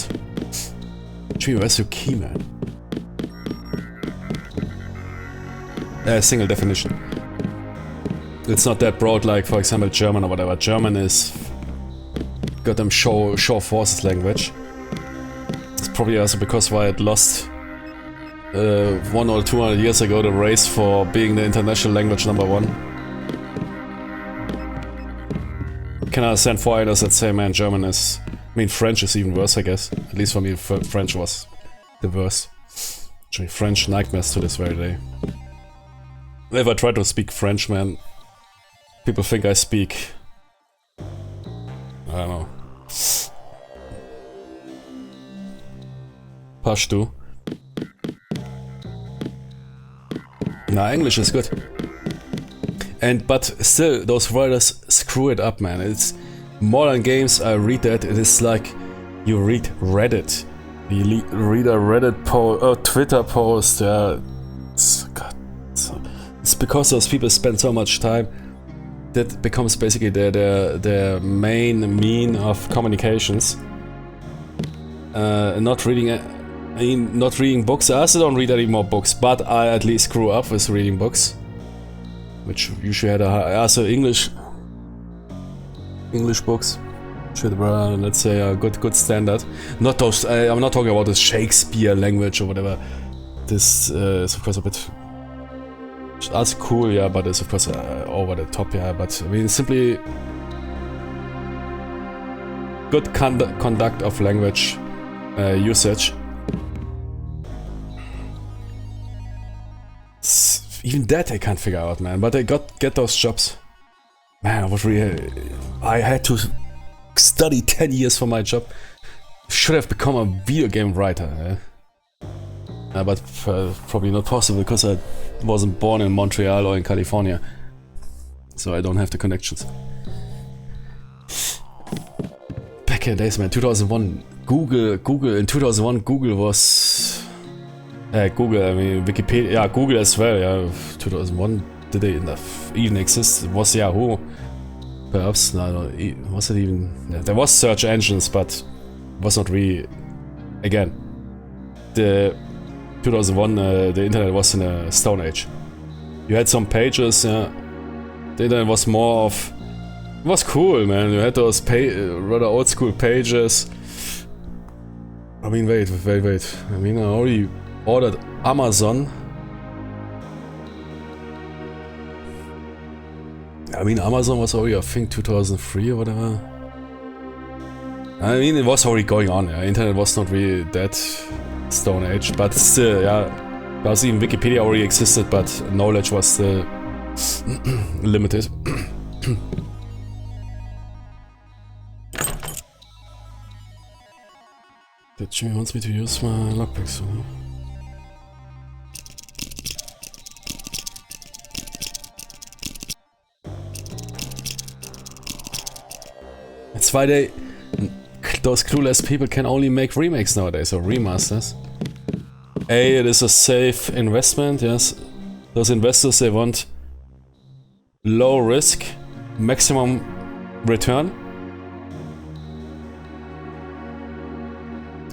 Gee, where's your key, man? Single definition. It's not that broad like, for example, German or whatever. German is goddamn show forces language. It's probably also because why it lost 100 or 200 years ago the race for being the international language #1. Can I understand foreigners that say, man, German is... I mean, French is even worse, I guess. At least for me, French was the worst. Actually, French nightmares to this very day. If I try to speak French, man, people think I speak... I don't know. Pashto. Nah, English is good. But still, those writers screw it up, man. It's modern games, I read that, it is like you read Reddit. You read a Reddit post, or Twitter post, yeah. It's because those people spend so much time that becomes basically their main mean of communications. Not reading books. I also don't read any more books, but I at least grew up with reading books, which usually had also English books should were, let's say, a good standard. Not those. I'm not talking about the Shakespeare language or whatever. This is of course a bit. That's cool, yeah, but it's of course over the top, yeah. But I mean, simply good conduct of language usage. Even that I can't figure out, man. But they get those jobs. Man, I had to study 10 years for my job. Should have become a video game writer. But probably not possible because I wasn't born in Montreal or in California. So I don't have the connections. Back in the days, man. 2001. Google in 2001, Google was... Google, I mean, Wikipedia, yeah, Google as well, yeah. 2001, did they even exist? It was Yahoo. Perhaps, no, was it even... Yeah, there was search engines, but it was not really... Again, the 2001, the internet was in a stone age. You had some pages, yeah. The internet was more of... It was cool, man. You had those rather old school pages. I mean, wait. I mean, I already ordered Amazon. I mean, Amazon was already, I think, 2003 or whatever. I mean, it was already going on, yeah. Internet was not really that stone age, but still, yeah. Because even Wikipedia already existed, but knowledge was still limited. That Jimmy wants me to use my lockpicks, so... That's why those clueless people can only make remakes nowadays, or remasters. It is a safe investment, yes. Those investors, they want low risk, maximum return.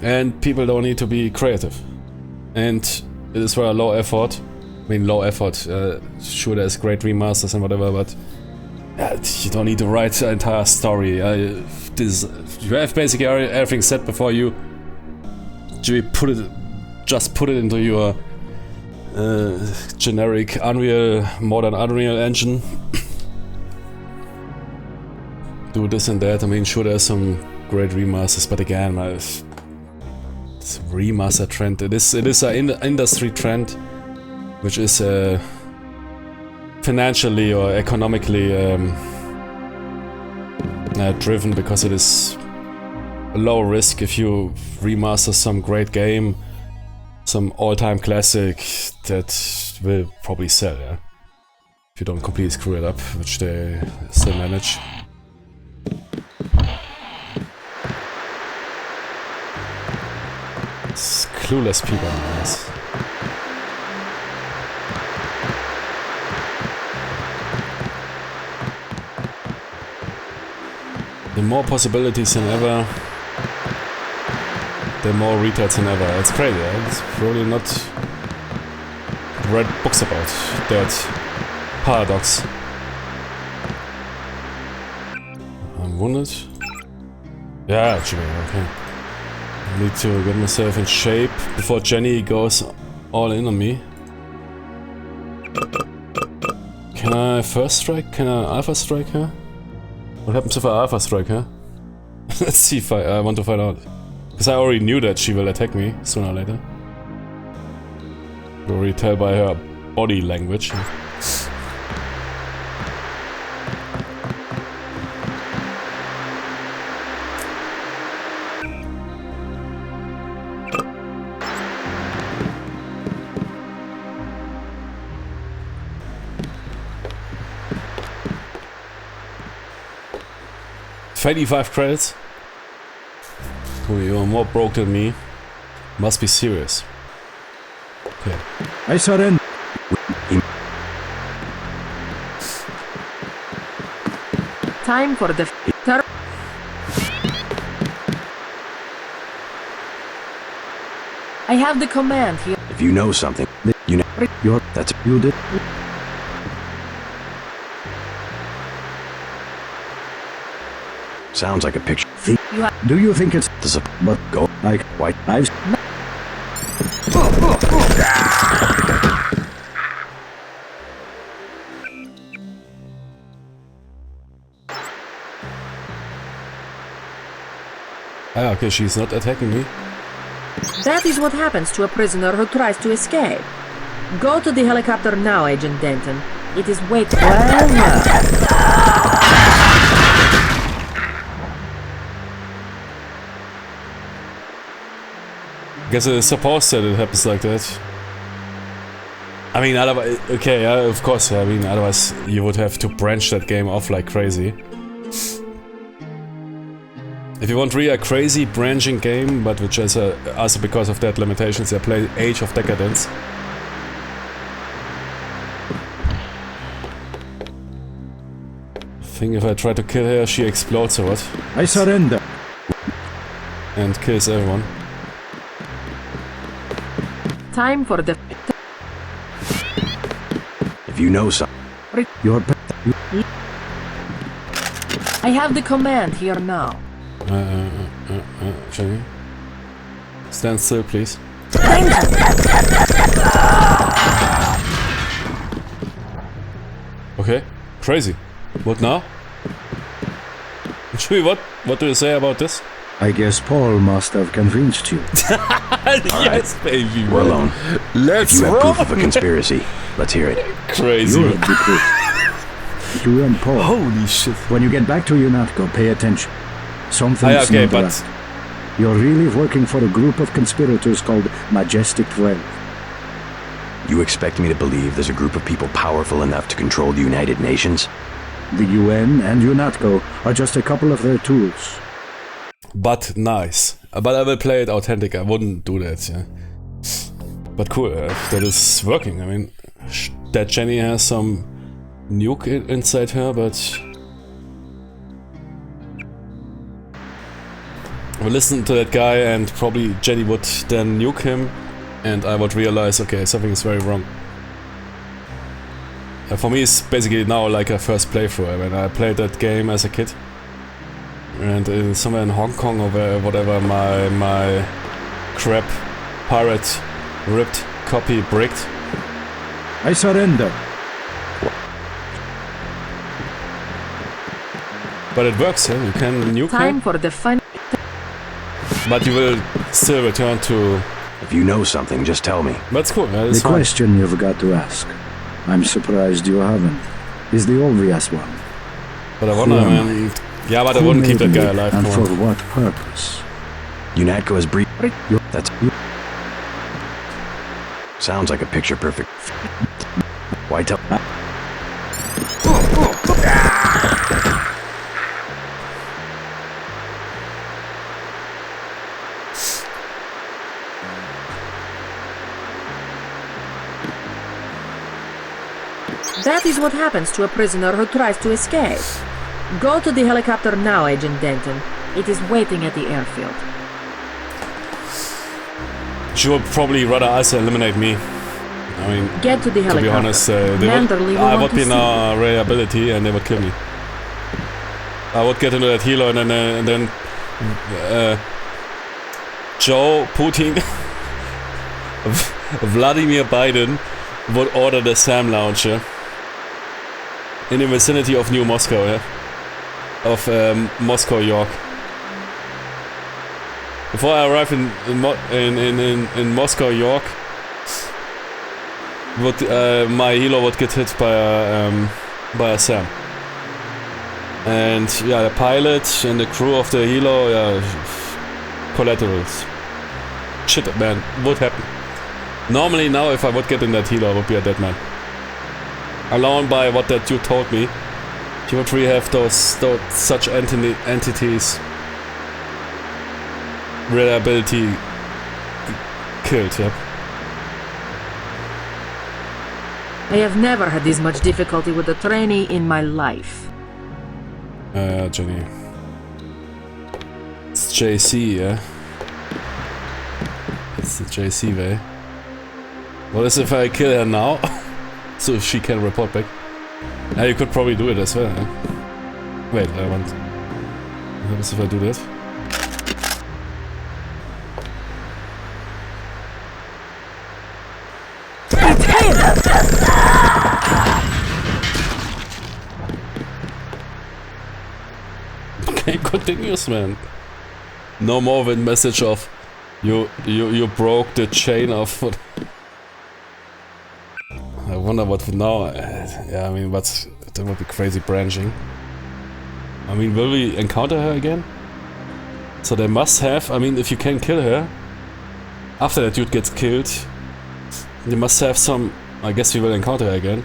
And people don't need to be creative. And it is for a low effort. I mean, low effort, sure there's great remasters and whatever, but You don't need to write the entire story. You have basically everything set before you. Just put it into your generic modern Unreal engine. Do this and that. I mean, sure, there's some great remasters, but again, it's a remaster trend. It is an industry trend, which is financially or economically driven, because it is a low risk. If you remaster some great game, some all-time classic, that will probably sell, yeah? If you don't completely screw it up, which they still manage. It's clueless people in this. The more possibilities than ever, the more retards than ever. It's crazy, yeah? It's probably not read books about that paradox. I'm wounded. Yeah, actually, okay. I need to get myself in shape before Jenny goes all in on me. Can I first strike? Can I alpha strike her? What happens if I alpha strike her? Let's see if I want to find out. Because I already knew that she will attack me sooner or later. You already tell by her body language. 25 credits? Oh, you're more broke than me. Must be serious. Okay. I surrender. Time for the I have the command here. If you know something, you know. That's you did. Sounds like a picture. Do you think it's but go like white? I've Ah, okay, she's not attacking me. That is what happens to a prisoner who tries to escape. Go to the helicopter now, Agent Denton. It is waiting. Guess it's supposed that it happens like that. I mean, otherwise, okay, yeah, of course. I mean, otherwise you would have to branch that game off like crazy. If you want really a crazy branching game, but which is also because of that limitations, they play Age of Decadence. I think if I try to kill her, she explodes or what? I surrender. And kills everyone. Time for the If you know something. Your I have the command here now. Jenny? Stand still, please. Okay, crazy. What now? Chewie, what do you say about this? I guess Paul must have convinced you. Yes, baby. We're alone. Let's If you have roll. proof of a conspiracy, let's hear it. Crazy. You're the proof. You and Paul. Holy shit. When you get back to UNATCO, pay attention. Something's Okay, not but right. You're really working for a group of conspirators called Majestic 12. You expect me to believe there's a group of people powerful enough to control the United Nations? The UN and UNATCO are just a couple of their tools. but nice. But I will play it authentic. I wouldn't do that. Yeah. But cool. That is working. I mean, that Jenny has some nuke inside her, but I would listen to that guy, and probably Jenny would then nuke him, and I would realize, okay, something is very wrong. For me, it's basically now like a first playthrough. I mean, I played that game as a kid, and somewhere in Hong Kong or whatever, my crap pirate ripped copy bricked. I surrender. But it works, yeah? You can nuke Time him, for the fun. but you will still return to... If you know something, just tell me. That's cool, yeah, it's The fine. question you've got to ask, I'm surprised you haven't, is the obvious one. But I wonder, Who am man... Yeah, but I Who wouldn't keep made that guy me, alive and for... for what purpose? UNATCO has briefed. You- That's. Sounds like a picture perfect. Why tell? That is what happens to a prisoner who tries to escape. Go to the helicopter now, Agent Denton. It is waiting at the airfield. She would probably rather us eliminate me. I mean, Get to the to helicopter. be honest, Manderley will I want would to be see in a reliability and they would kill me. I would get into that helo and then Joe Putin, Vladimir Biden would order the SAM launcher in the vicinity of New Moscow, yeah? Of Moscow, York. Before I arrive in Moscow, York, my helo would get hit by a SAM. And yeah, the pilot and the crew of the helo, yeah, collaterals. Shit, man, would happen. Normally now, if I would get in that helo, I would be a dead man. Alone by what that dude told me, you would really have those such entities, reliability killed, yeah. I have never had this much difficulty with a trainee in my life. Jenny. It's JC, yeah? It's the JC way. What is if I kill her now? So she can report back. Yeah, you could probably do it as well, yeah? Wait, I want... What happens if I do that? Okay, continues, man. No more with message of you broke the chain of... I wonder what now. Yeah, I mean, that would be crazy branching. I mean, will we encounter her again? So they must have. I mean, if you can kill her after that dude gets killed, they must have some. I guess we will encounter her again.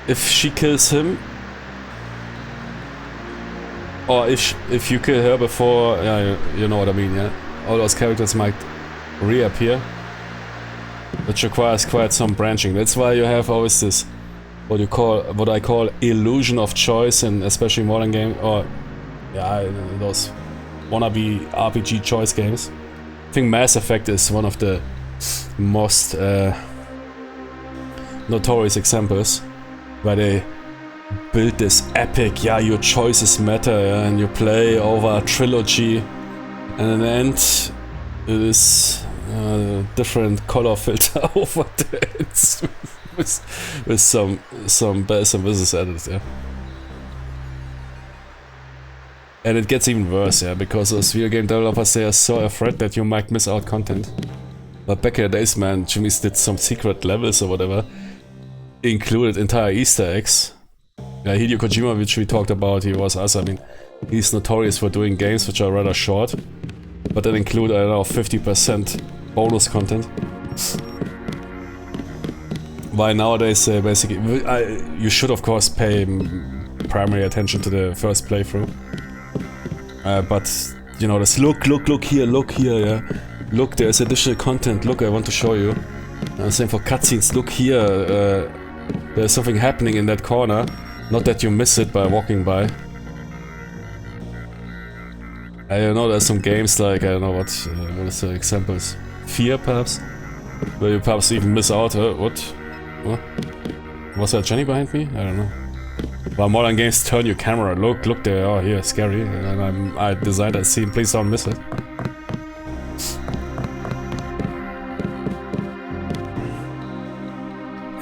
If she kills him, or if you kill her before, yeah, you know what I mean, yeah. All those characters might reappear. Which requires quite some branching. That's why you have always this, what I call illusion of choice, and especially modern game, or yeah, those wannabe RPG choice games. I think Mass Effect is one of the most notorious examples, where they build this epic, yeah, your choices matter, yeah, and you play over a trilogy, and in the end, it is different color filter over that with some bells and whistles added, yeah. And it gets even worse, yeah, because those video game developers, they are so afraid that you might miss out content. But back in the days, man, Jimmy's did some secret levels or whatever, included entire Easter eggs. Yeah, Hideo Kojima, which we talked about, he was us. I mean, he's notorious for doing games which are rather short, but that include, I don't know, 50% bonus content. Why nowadays, basically, you should of course pay primary attention to the first playthrough. But, you know, this look here, yeah. Look, there's additional content, look, I want to show you. Same for cutscenes, look here, there's something happening in that corner. Not that you miss it by walking by. I don't know, there's some games like, I don't know what is the examples? Fear, perhaps? Where you perhaps even miss out, what? Was there Jenny behind me? I don't know. Well, modern games turn your camera. Look there. Oh, here, scary. And I designed that scene. Please don't miss it.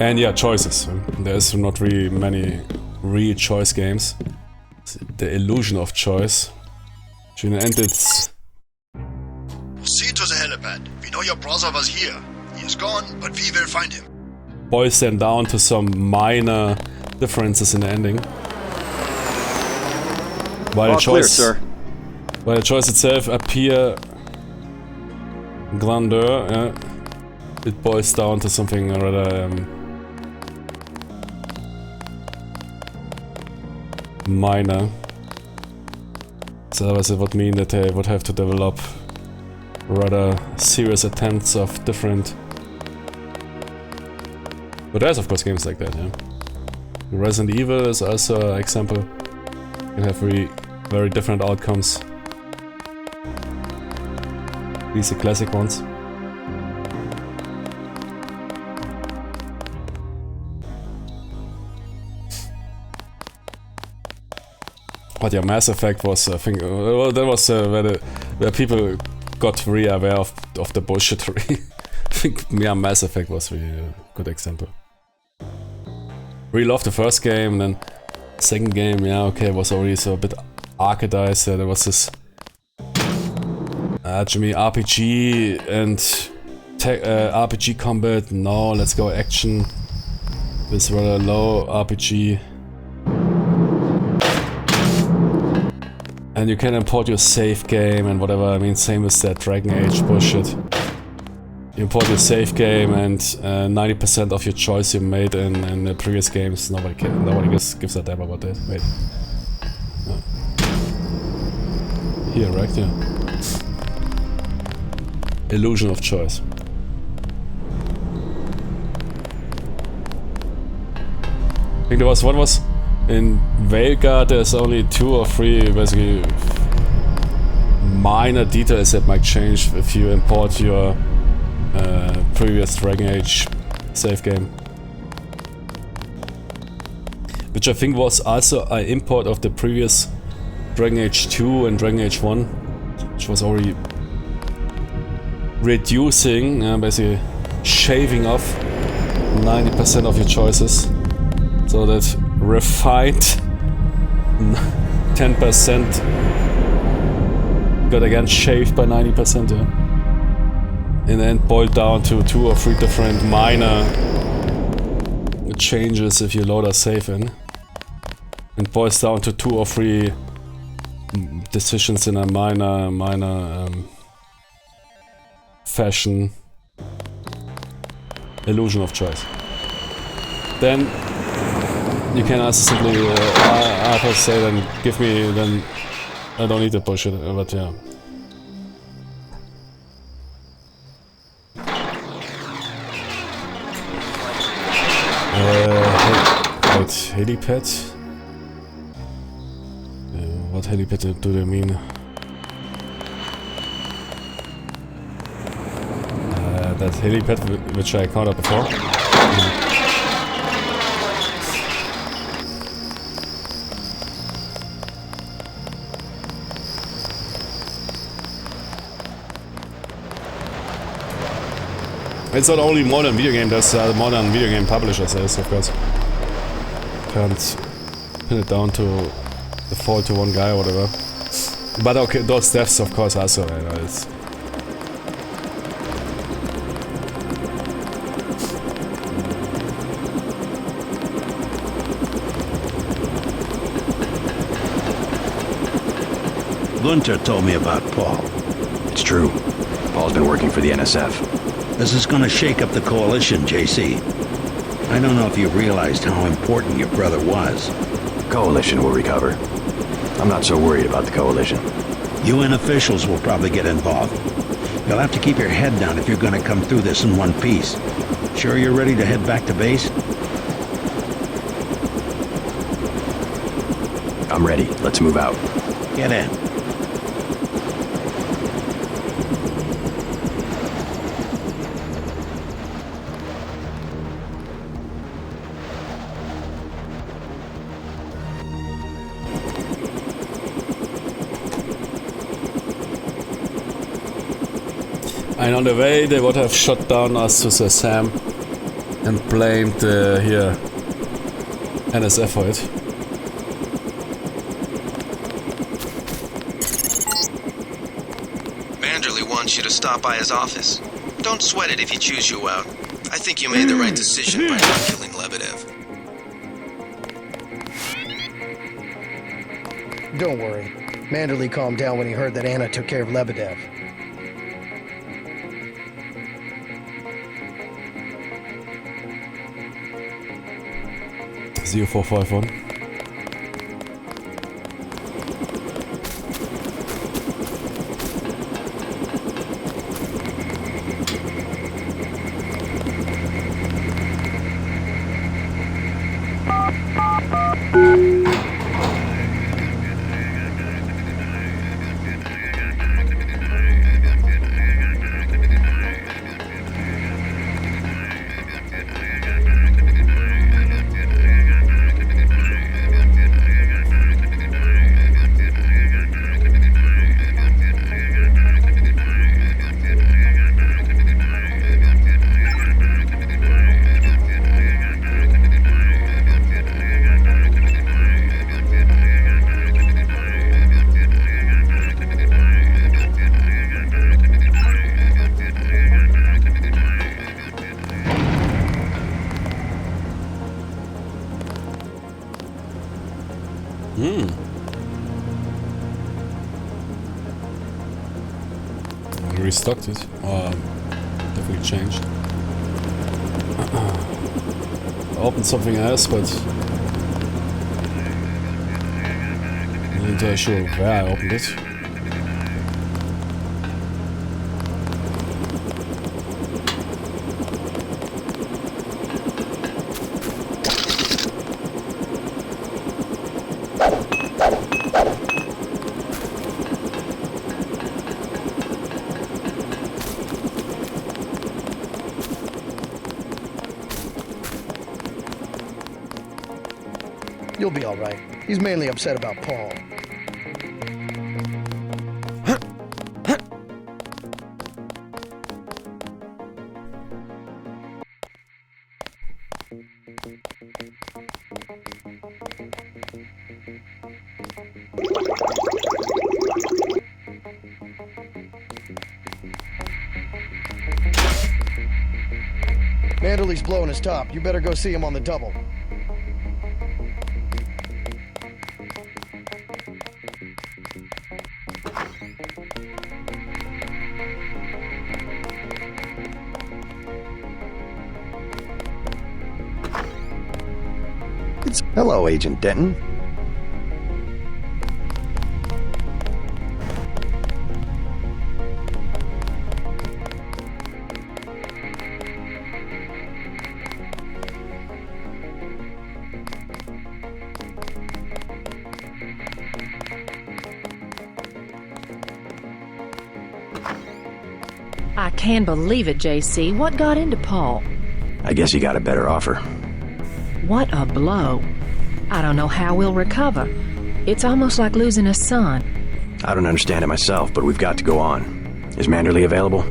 And yeah, choices. There's not really many real choice games. The illusion of choice. And it's... Proceed to the helipad. We know your brother was here. He is gone, but we will find him. Boils them down to some minor differences in the ending. While the choice, clear, sir. While the choice itself appear grandeur, yeah, it boils down to something rather minor. So otherwise it would mean that they would have to develop rather serious attempts of different... But there's of course games like that, yeah. Resident Evil is also an example. You can have very different outcomes. These are classic ones. But yeah, Mass Effect was, I think, well, that was where people got really aware of the bullshittery. I think yeah, Mass Effect was really a good example. Really loved the first game, and then second game, yeah, okay, was already so a bit archidized. There was this Jimmy RPG and RPG combat. No, let's go action. This rather low RPG. And you can import your save game and whatever. I mean, same with that Dragon Age bullshit. You import your save game and 90% of your choice you made in the previous games. Nobody gives a damn about that. Wait. No. Here, right? Yeah. Illusion of choice. I think there was one was in Veilguard. There's only 2 or 3 basically minor details that might change if you import your previous Dragon Age save game, which I think was also an import of the previous Dragon Age 2 and Dragon Age 1, which was already reducing, basically shaving off 90% of your choices, so that refined 10% got again shaved by 90%, yeah. And then boiled down to 2 or 3 different minor changes if you load a save in. And boils down to 2 or 3 decisions in a minor fashion. Illusion of choice. Then you can also simply I have to say then give me then I don't need to push it, but yeah. Wait, helipad? What helipad do they mean? That helipad which I encountered before. It's not only modern video game, there's modern video game publishers, of course. Can't pin it down to the fault to one guy or whatever. But okay, those devs of course also, you know, it's... Gunter told me about Paul. It's true. Paul's been working for the NSF. This is gonna shake up the coalition, JC. I don't know if you realized how important your brother was. Coalition will recover. I'm not so worried about the coalition. UN officials will probably get involved. You'll have to keep your head down if you're gonna come through this in one piece. Sure you're ready to head back to base? I'm ready. Let's move out. Get in. And on the way, they would have shot down us with a SAM and blamed here NSF for it. Manderley wants you to stop by his office. Don't sweat it if he chews you out. I think you made the right decision by not killing Lebedev. Don't worry. Manderley calmed down when he heard that Anna took care of Lebedev. 0451. Restocked it. Definitely changed. I opened something else, but I'm not entirely sure where I opened it. You'll be all right. He's mainly upset about Paul. Manderley's blowing his top. You better go see him on the double. Hello, Agent Denton. I can't believe it, JC. What got into Paul? I guess he got a better offer. What a blow. I don't know how we'll recover. It's almost like losing a son. I don't understand it myself, but we've got to go on. Is Manderley available?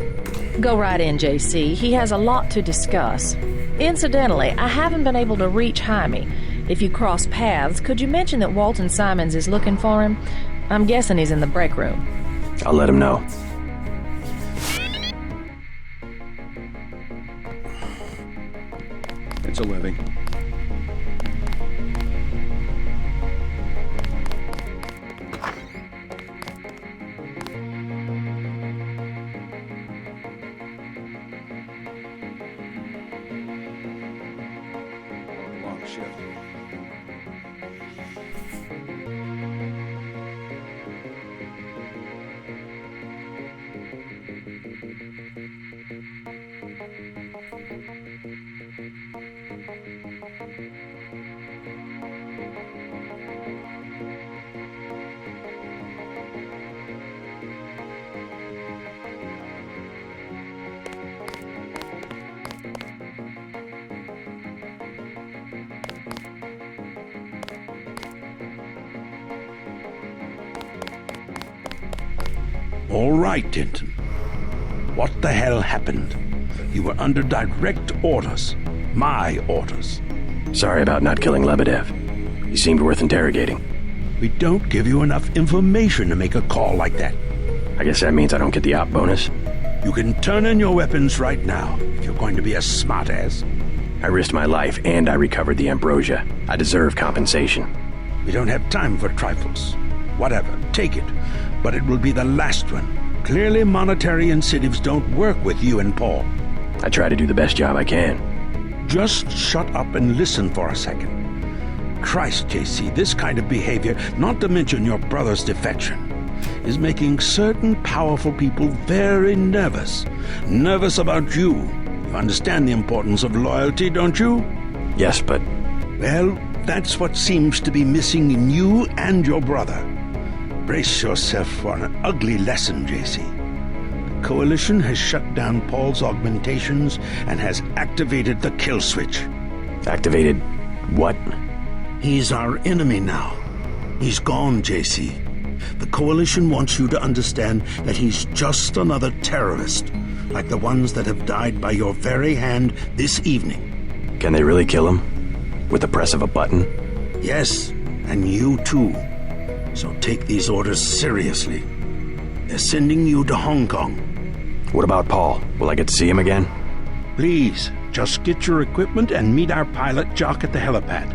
Go right in, JC. He has a lot to discuss. Incidentally, I haven't been able to reach Jaime. If you cross paths, could you mention that Walton Simons is looking for him? I'm guessing he's in the break room. I'll let him know. It's a living. Long shift. All right, Denton. What the hell happened? You were under direct orders. My orders. Sorry about not killing Lebedev. He seemed worth interrogating. We don't give you enough information to make a call like that. I guess that means I don't get the op bonus. You can turn in your weapons right now if you're going to be a smartass. I risked my life and I recovered the ambrosia. I deserve compensation. We don't have time for trifles. Whatever, take it. But it will be the last one. Clearly monetary incentives don't work with you and Paul. I try to do the best job I can. Just shut up and listen for a second. Christ, JC, this kind of behavior, not to mention your brother's defection, is making certain powerful people very nervous. Nervous about you. You understand the importance of loyalty, don't you? Yes, but... Well, that's what seems to be missing in you and your brother. Brace yourself for an ugly lesson, JC. The Coalition has shut down Paul's augmentations and has activated the kill switch. Activated what? He's our enemy now. He's gone, JC. The Coalition wants you to understand that he's just another terrorist, like the ones that have died by your very hand this evening. Can they really kill him? With the press of a button? Yes, and you too. So take these orders seriously. They're sending you to Hong Kong. What about Paul? Will I get to see him again? Please, just get your equipment and meet our pilot Jock at the helipad.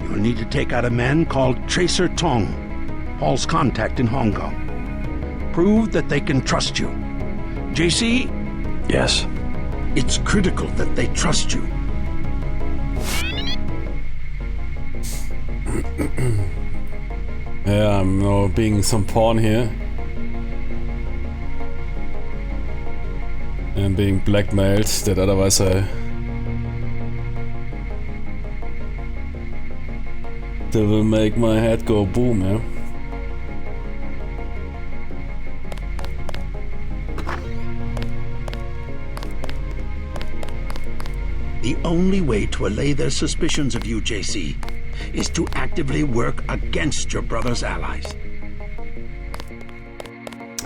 You'll need to take out a man called Tracer Tong, Paul's contact in Hong Kong. Prove that they can trust you. JC? Yes. It's critical that they trust you. Yeah, I'm now being some pawn here. And being blackmailed that otherwise that will make my head go boom, yeah? The only way to allay their suspicions of you, JC, is to actively work against your brother's allies.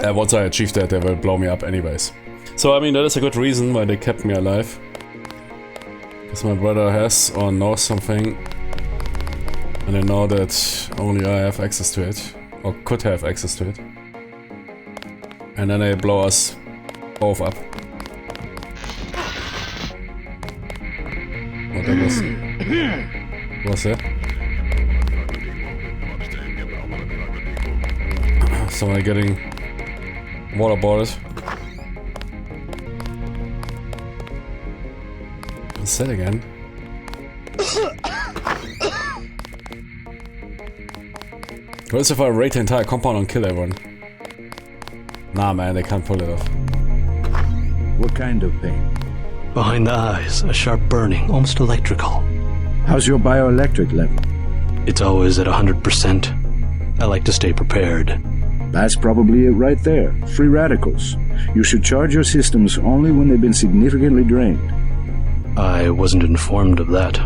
Once I achieve that, they will blow me up anyways. So, I mean, that is a good reason why they kept me alive. Because my brother has or knows something. And I know that only I have access to it. Or could have access to it. And then they blow us both up. What that was? What's that? Somebody getting waterboarded. What's that again? What is if I raid the entire compound and kill everyone? Nah, man, they can't pull it off. What kind of pain? Behind the eyes, a sharp burning, almost electrical. How's your bioelectric level? It's always at 100%. I like to stay prepared. That's probably it right there. Free radicals. You should charge your systems only when they've been significantly drained. I wasn't informed of that.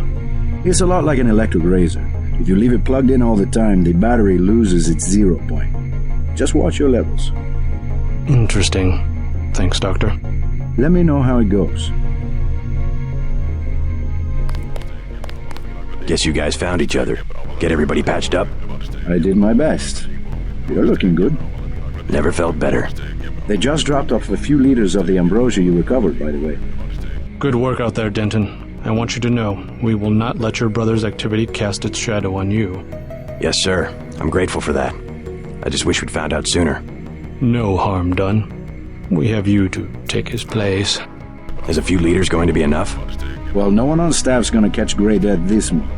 It's a lot like an electric razor. If you leave it plugged in all the time, the battery loses its 0 point. Just watch your levels. Interesting. Thanks, Doctor. Let me know how it goes. Guess you guys found each other. Get everybody patched up? I did my best. You're looking good. Never felt better. They just dropped off a few liters of the ambrosia you recovered, by the way. Good work out there, Denton. I want you to know, we will not let your brother's activity cast its shadow on you. Yes, sir. I'm grateful for that. I just wish we'd found out sooner. No harm done. We have you to take his place. Is a few liters going to be enough? Well, no one on staff's gonna catch Grey Dead this month.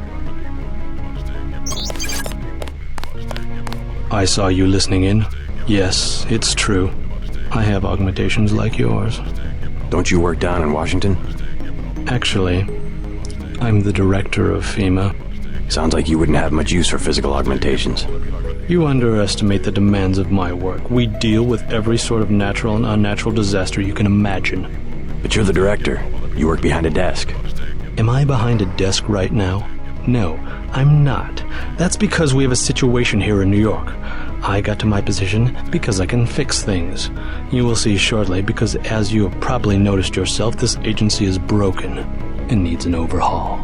I saw you listening in. Yes, it's true. I have augmentations like yours. Don't you work down in Washington? Actually, I'm the director of FEMA. Sounds like you wouldn't have much use for physical augmentations. You underestimate the demands of my work. We deal with every sort of natural and unnatural disaster you can imagine. But you're the director. You work behind a desk. Am I behind a desk right now? No, I'm not. That's because we have a situation here in New York. I got to my position because I can fix things. You will see shortly, because as you have probably noticed yourself, this agency is broken and needs an overhaul.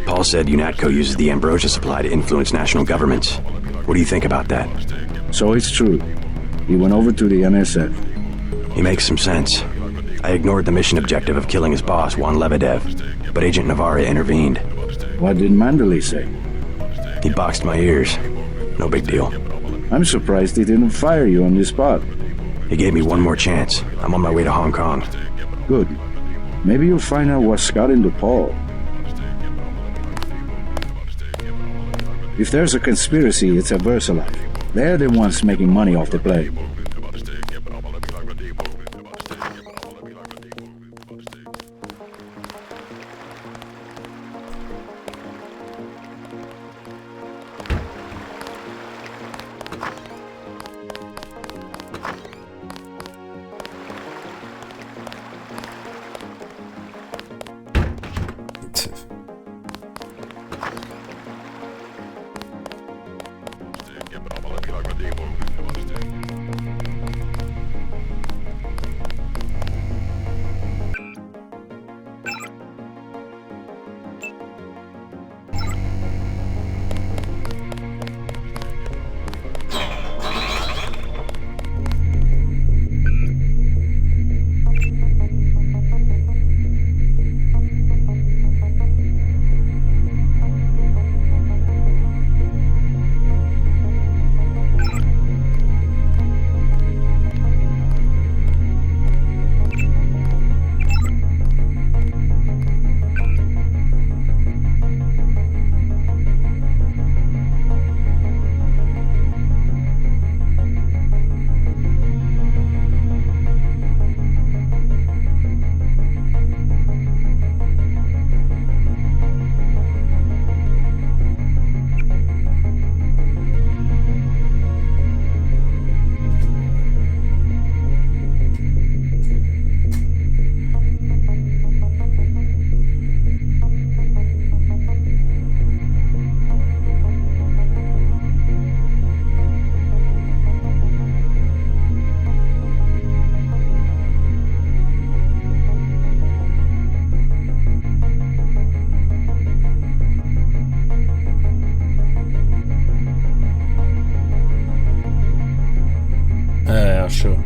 Paul said UNATCO uses the ambrosia supply to influence national governments. What do you think about that? So it's true. He went over to the NSF. He makes some sense. I ignored the mission objective of killing his boss, Juan Lebedev, but Agent Navarre intervened. What did Manderley say? He boxed my ears. No big deal. I'm surprised he didn't fire you on the spot. He gave me one more chance. I'm on my way to Hong Kong. Good. Maybe you'll find out what's got into Paul. If there's a conspiracy, it's a VersaLife. They're the ones making money off the play. Sure.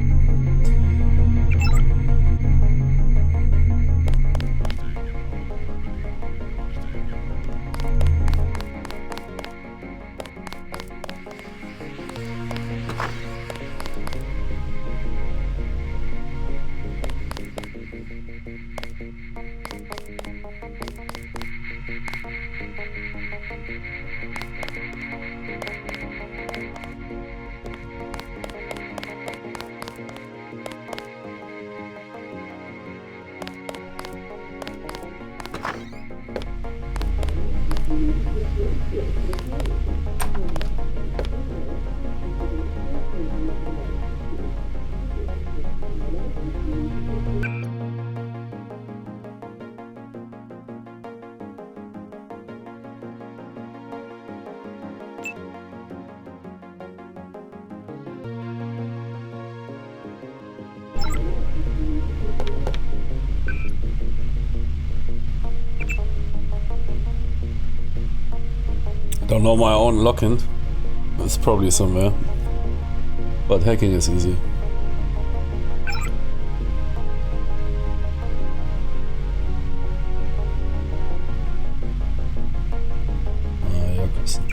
Don't know my own login. It's probably somewhere. But hacking is easy. Ja, Christen.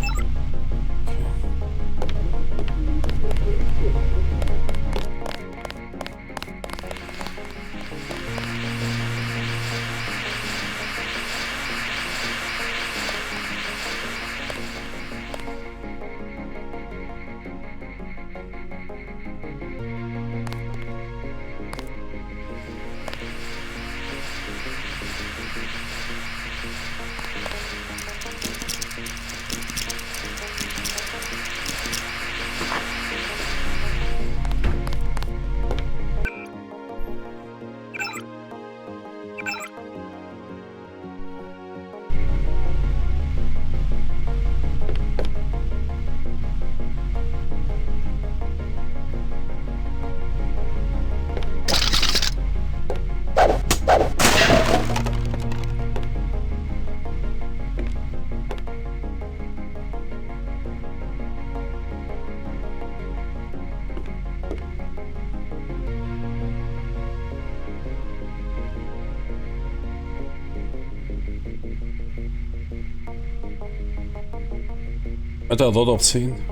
I thought that obscene.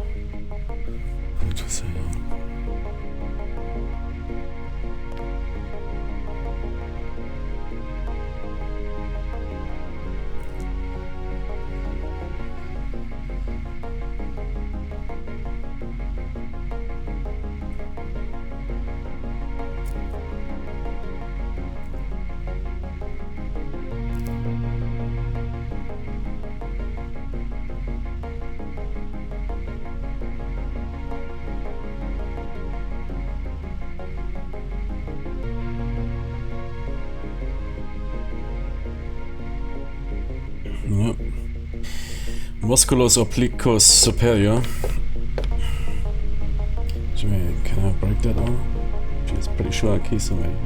Interesting. Yep. Musculus obliquus superior. Jimmy, can I break that arm? She's pretty sure I key somebody.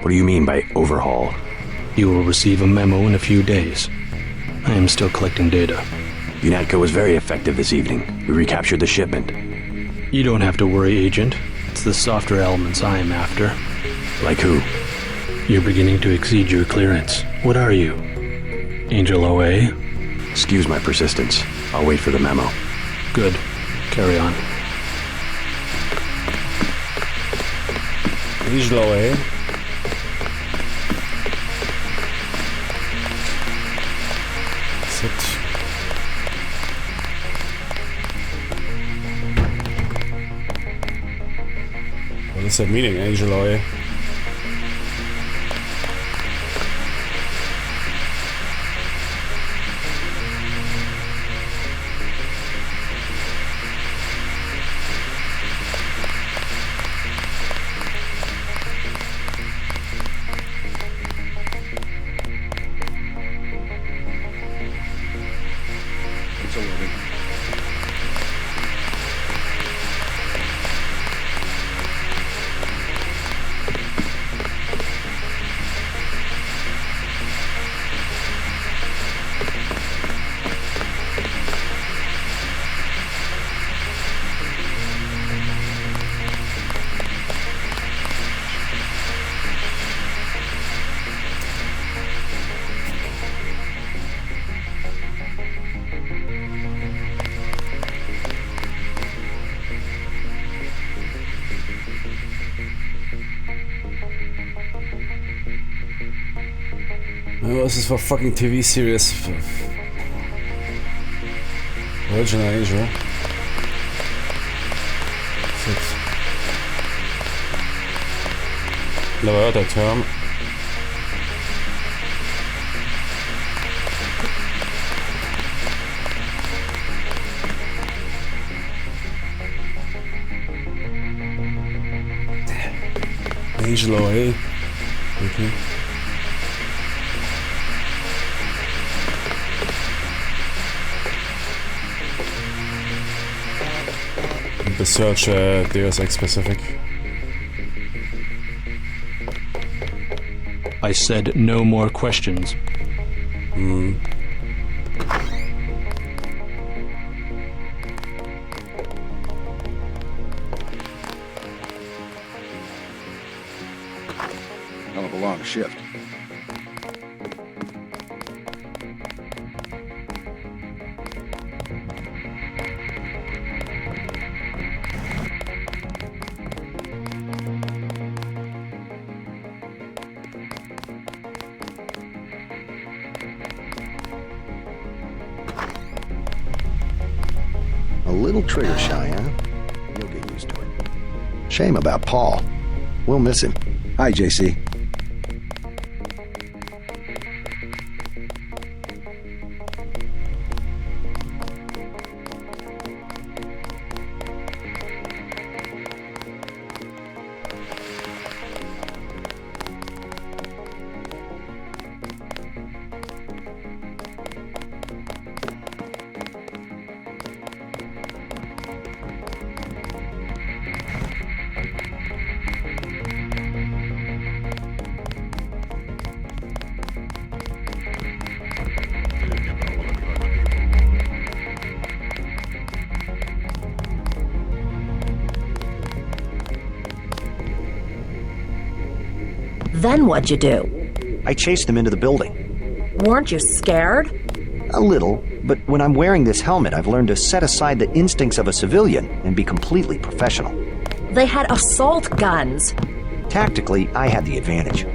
What do you mean by overhaul? You will receive a memo in a few days. I am still collecting data. UNATCO was very effective this evening. We recaptured the shipment. You don't have to worry, Agent. It's the softer elements I am after. Like who? You're beginning to exceed your clearance. What are you? Angel OA? Excuse my persistence. I'll wait for the memo. Good. Carry on. Angel OA. What does that meaning, Angel OA? This is for fucking TV series. Original Angel. 6. Never heard that term. Angel OA. Okay. the search Deus Ex specific? I said no more questions. Hell of a long shift. A little trigger shy, huh? You'll get used to it. Shame about Paul. We'll miss him. Hi, JC. Then what'd you do? I chased them into the building. Weren't you scared? A little, but when I'm wearing this helmet, I've learned to set aside the instincts of a civilian and be completely professional. They had assault guns. Tactically, I had the advantage.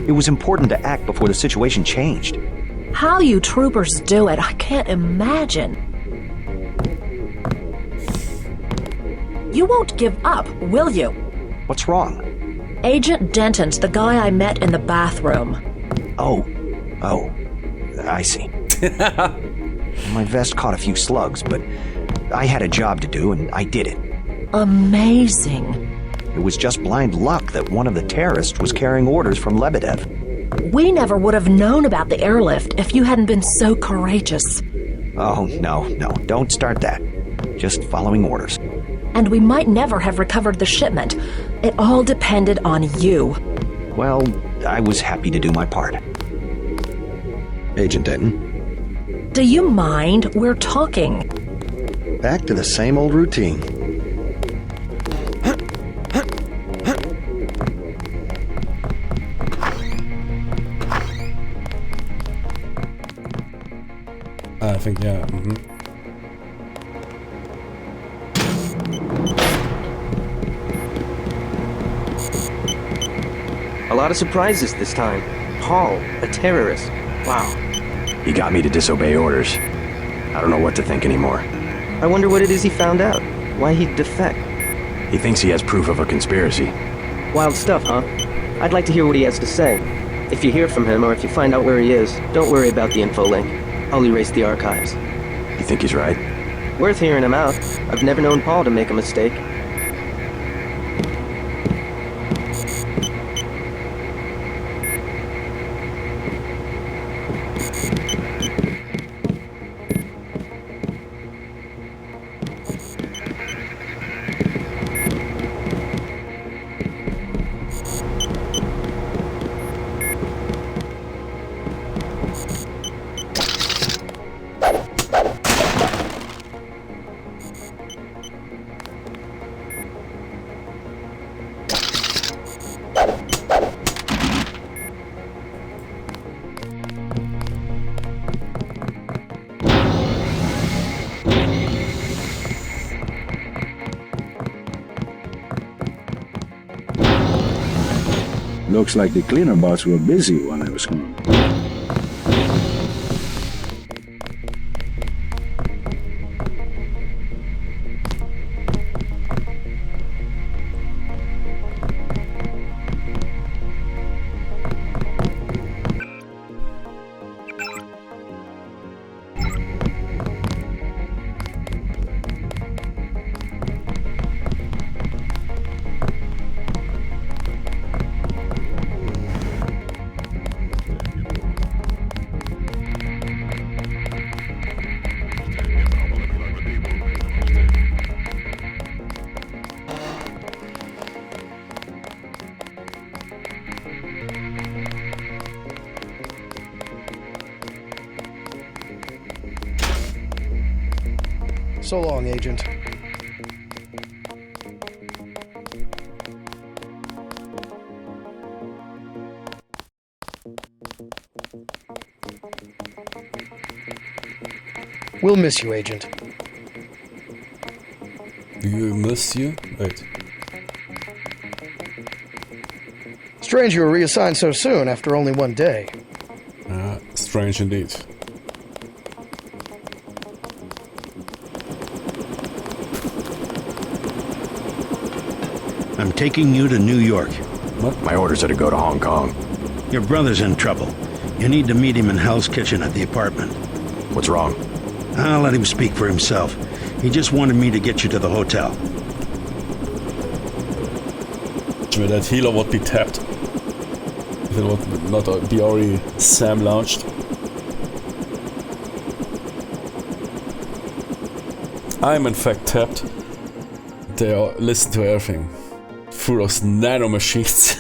It was important to act before the situation changed. How you troopers do it, I can't imagine. You won't give up, will you? What's wrong? Agent Denton's the guy I met in the bathroom. Oh, I see. My vest caught a few slugs, but I had a job to do, and I did it. Amazing. It was just blind luck that one of the terrorists was carrying orders from Lebedev. We never would have known about the airlift if you hadn't been so courageous. Oh, no, don't start that. Just following orders. And we might never have recovered the shipment. It all depended on you. Well, I was happy to do my part. Agent Denton. Do you mind? We're talking. Back to the same old routine. I think, yeah. A lot of surprises this time. Paul, a terrorist. Wow. He got me to disobey orders. I don't know what to think anymore. I wonder what it is he found out. Why he'd defect. He thinks he has proof of a conspiracy. Wild stuff, huh? I'd like to hear what he has to say. If you hear from him, or if you find out where he is, don't worry about the info link. I'll erase the archives. You think he's right? Worth hearing him out. I've never known Paul to make a mistake. Looks like the cleaner bots were busy when I was gone. So long, Agent. We'll miss you, Agent. You miss you? Wait. Strange you were reassigned so soon after only one day. Strange indeed. I'm taking you to New York. What? My orders are to go to Hong Kong. Your brother's in trouble. You need to meet him in Hell's Kitchen at the apartment. What's wrong? I'll let him speak for himself. He just wanted me to get you to the hotel. That healer would be tapped. If it would not be already Sam launched. I'm in fact tapped. They listen to everything. Through those nano machines.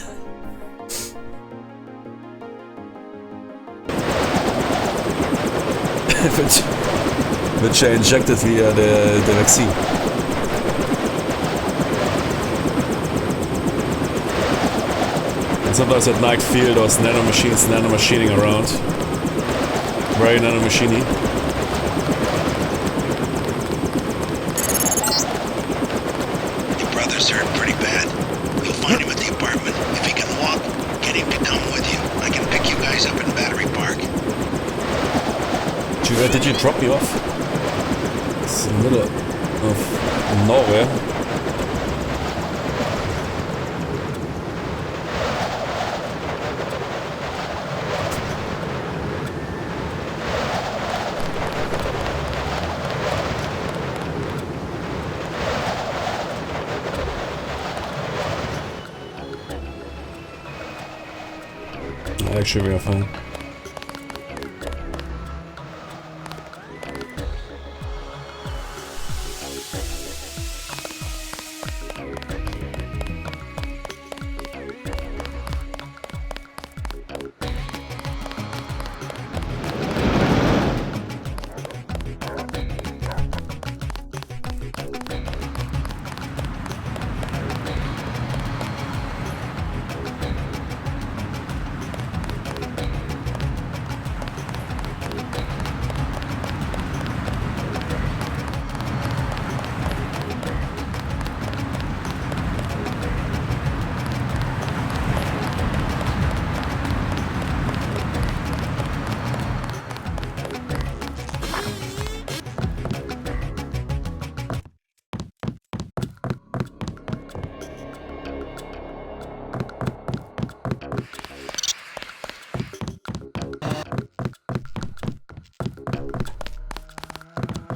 which I injected via the vaccine. And sometimes at night feel those nano machines nano-machining around. Very nano-machiny. Your brother's hurt pretty bad. You'll find him at the apartment. If he can walk, get him to come with you. I can pick you guys up in Battery Park. Did you drop me off? It's in the middle of nowhere. Actually, we are fine.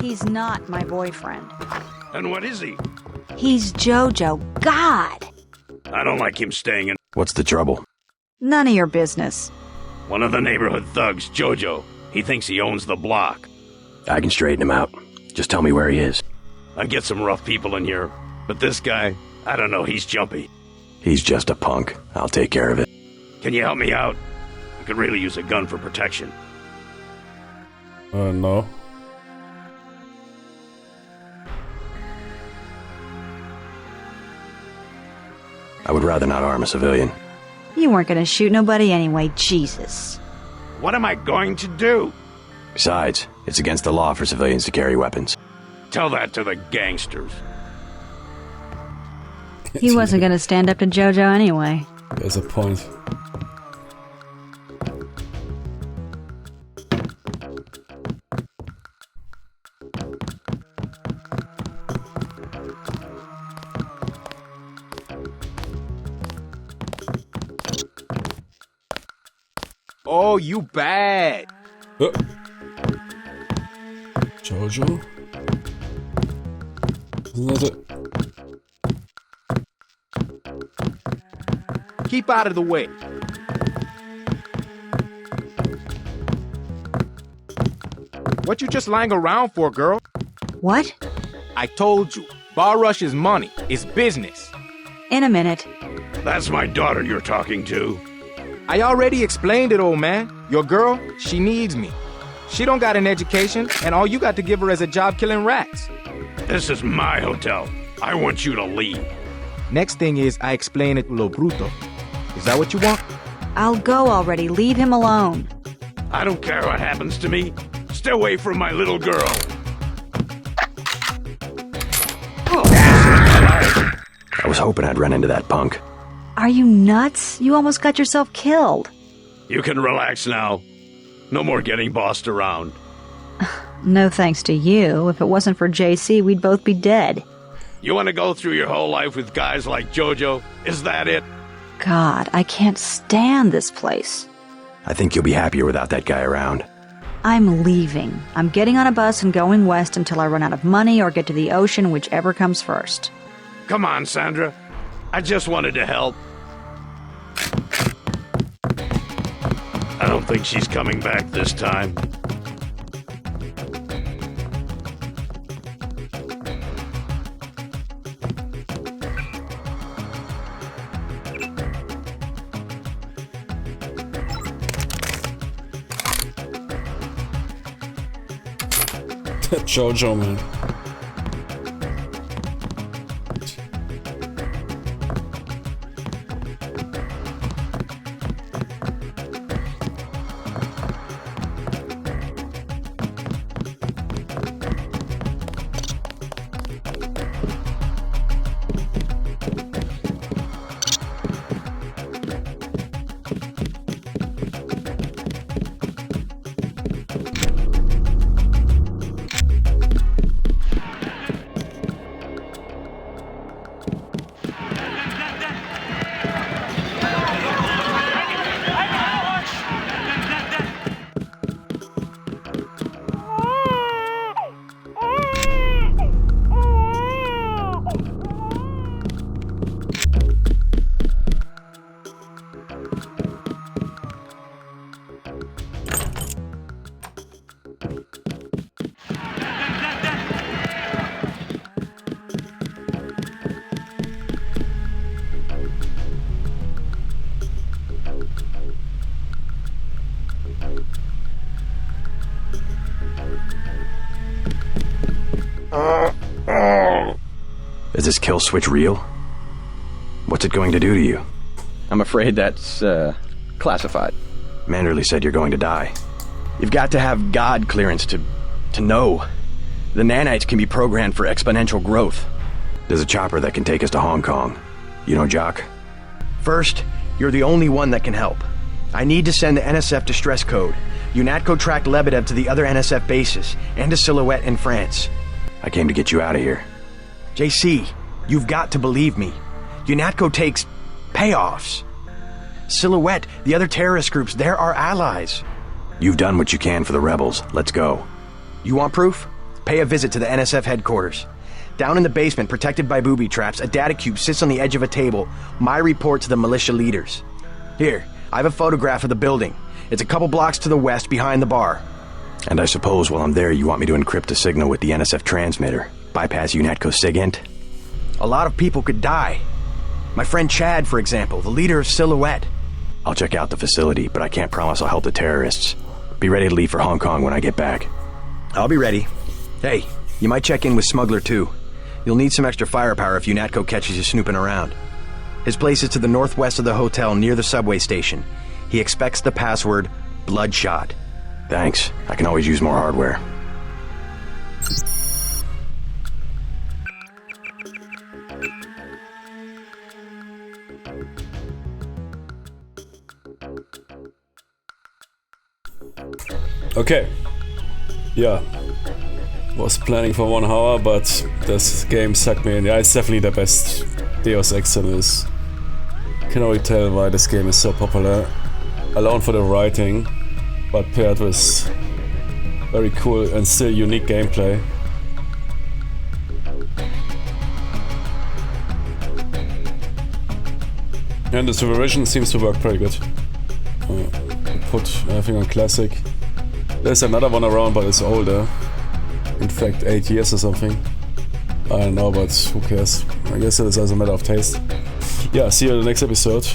He's not my boyfriend. And what is he? He's Jojo. God! I don't like him staying in. What's the trouble? None of your business. One of the neighborhood thugs, Jojo. He thinks he owns the block. I can straighten him out. Just tell me where he is. I get some rough people in here, but this guy, I don't know, he's jumpy. He's just a punk. I'll take care of it. Can you help me out? I could really use a gun for protection. No. I would rather not harm a civilian. You weren't gonna shoot nobody anyway, Jesus. What am I going to do? Besides, it's against the law for civilians to carry weapons. Tell that to the gangsters. He wasn't gonna stand up to Jojo anyway. There's a point. Oh, you bad. Jojo? Isn't that it? Keep out of the way. What you just lying around for, girl? What? I told you, Bar Rush is money. It's business. In a minute. That's my daughter you're talking to. I already explained it, old man. Your girl, she needs me. She don't got an education, and all you got to give her is a job killing rats. This is my hotel. I want you to leave. Next thing is I explain it lo bruto. Is that what you want? I'll go already. Leave him alone. I don't care what happens to me. Stay away from my little girl. I was hoping I'd run into that punk. Are you nuts? You almost got yourself killed. You can relax now. No more getting bossed around. No thanks to you. If it wasn't for JC, we'd both be dead. You want to go through your whole life with guys like Jojo? Is that it? God, I can't stand this place. I think you'll be happier without that guy around. I'm leaving. I'm getting on a bus and going west until I run out of money or get to the ocean, whichever comes first. Come on, Sandra. I just wanted to help. I don't think she's coming back this time. Jojo, man. Is this kill switch real? What's it going to do to you? I'm afraid that's, classified. Manderley said you're going to die. You've got to have God clearance to know. The nanites can be programmed for exponential growth. There's a chopper that can take us to Hong Kong. You know Jock? First, you're the only one that can help. I need to send the NSF distress code. UNATCO tracked Lebedev to the other NSF bases, and to Silhouette in France. I came to get you out of here. JC, you've got to believe me. UNATCO takes payoffs. Silhouette, the other terrorist groups, they're our allies. You've done what you can for the rebels. Let's go. You want proof? Pay a visit to the NSF headquarters. Down in the basement, protected by booby traps, a data cube sits on the edge of a table. My report to the militia leaders. Here, I have a photograph of the building. It's a couple blocks to the west, behind the bar. And I suppose while I'm there, you want me to encrypt a signal with the NSF transmitter. Bypass UNATCO SIGINT? A lot of people could die. My friend Chad, for example, the leader of Silhouette. I'll check out the facility, but I can't promise I'll help the terrorists. Be ready to leave for Hong Kong when I get back. I'll be ready. Hey, you might check in with Smuggler too. You'll need some extra firepower if UNATCO catches you snooping around. His place is to the northwest of the hotel near the subway station. He expects the password, Bloodshot. Thanks. I can always use more hardware. Okay. Yeah. Was planning for 1 hour, but this game sucked me in. Yeah, it's definitely the best Deus Ex in this. Can already tell why this game is so popular. Alone for the writing, but paired with very cool and still unique gameplay. And the supervision seems to work pretty good. Put everything on classic. There's another one around, but it's older. In fact, 8 years or something. I don't know, but who cares? I guess it is as a matter of taste. Yeah, see you in the next episode.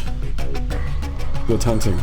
Good hunting.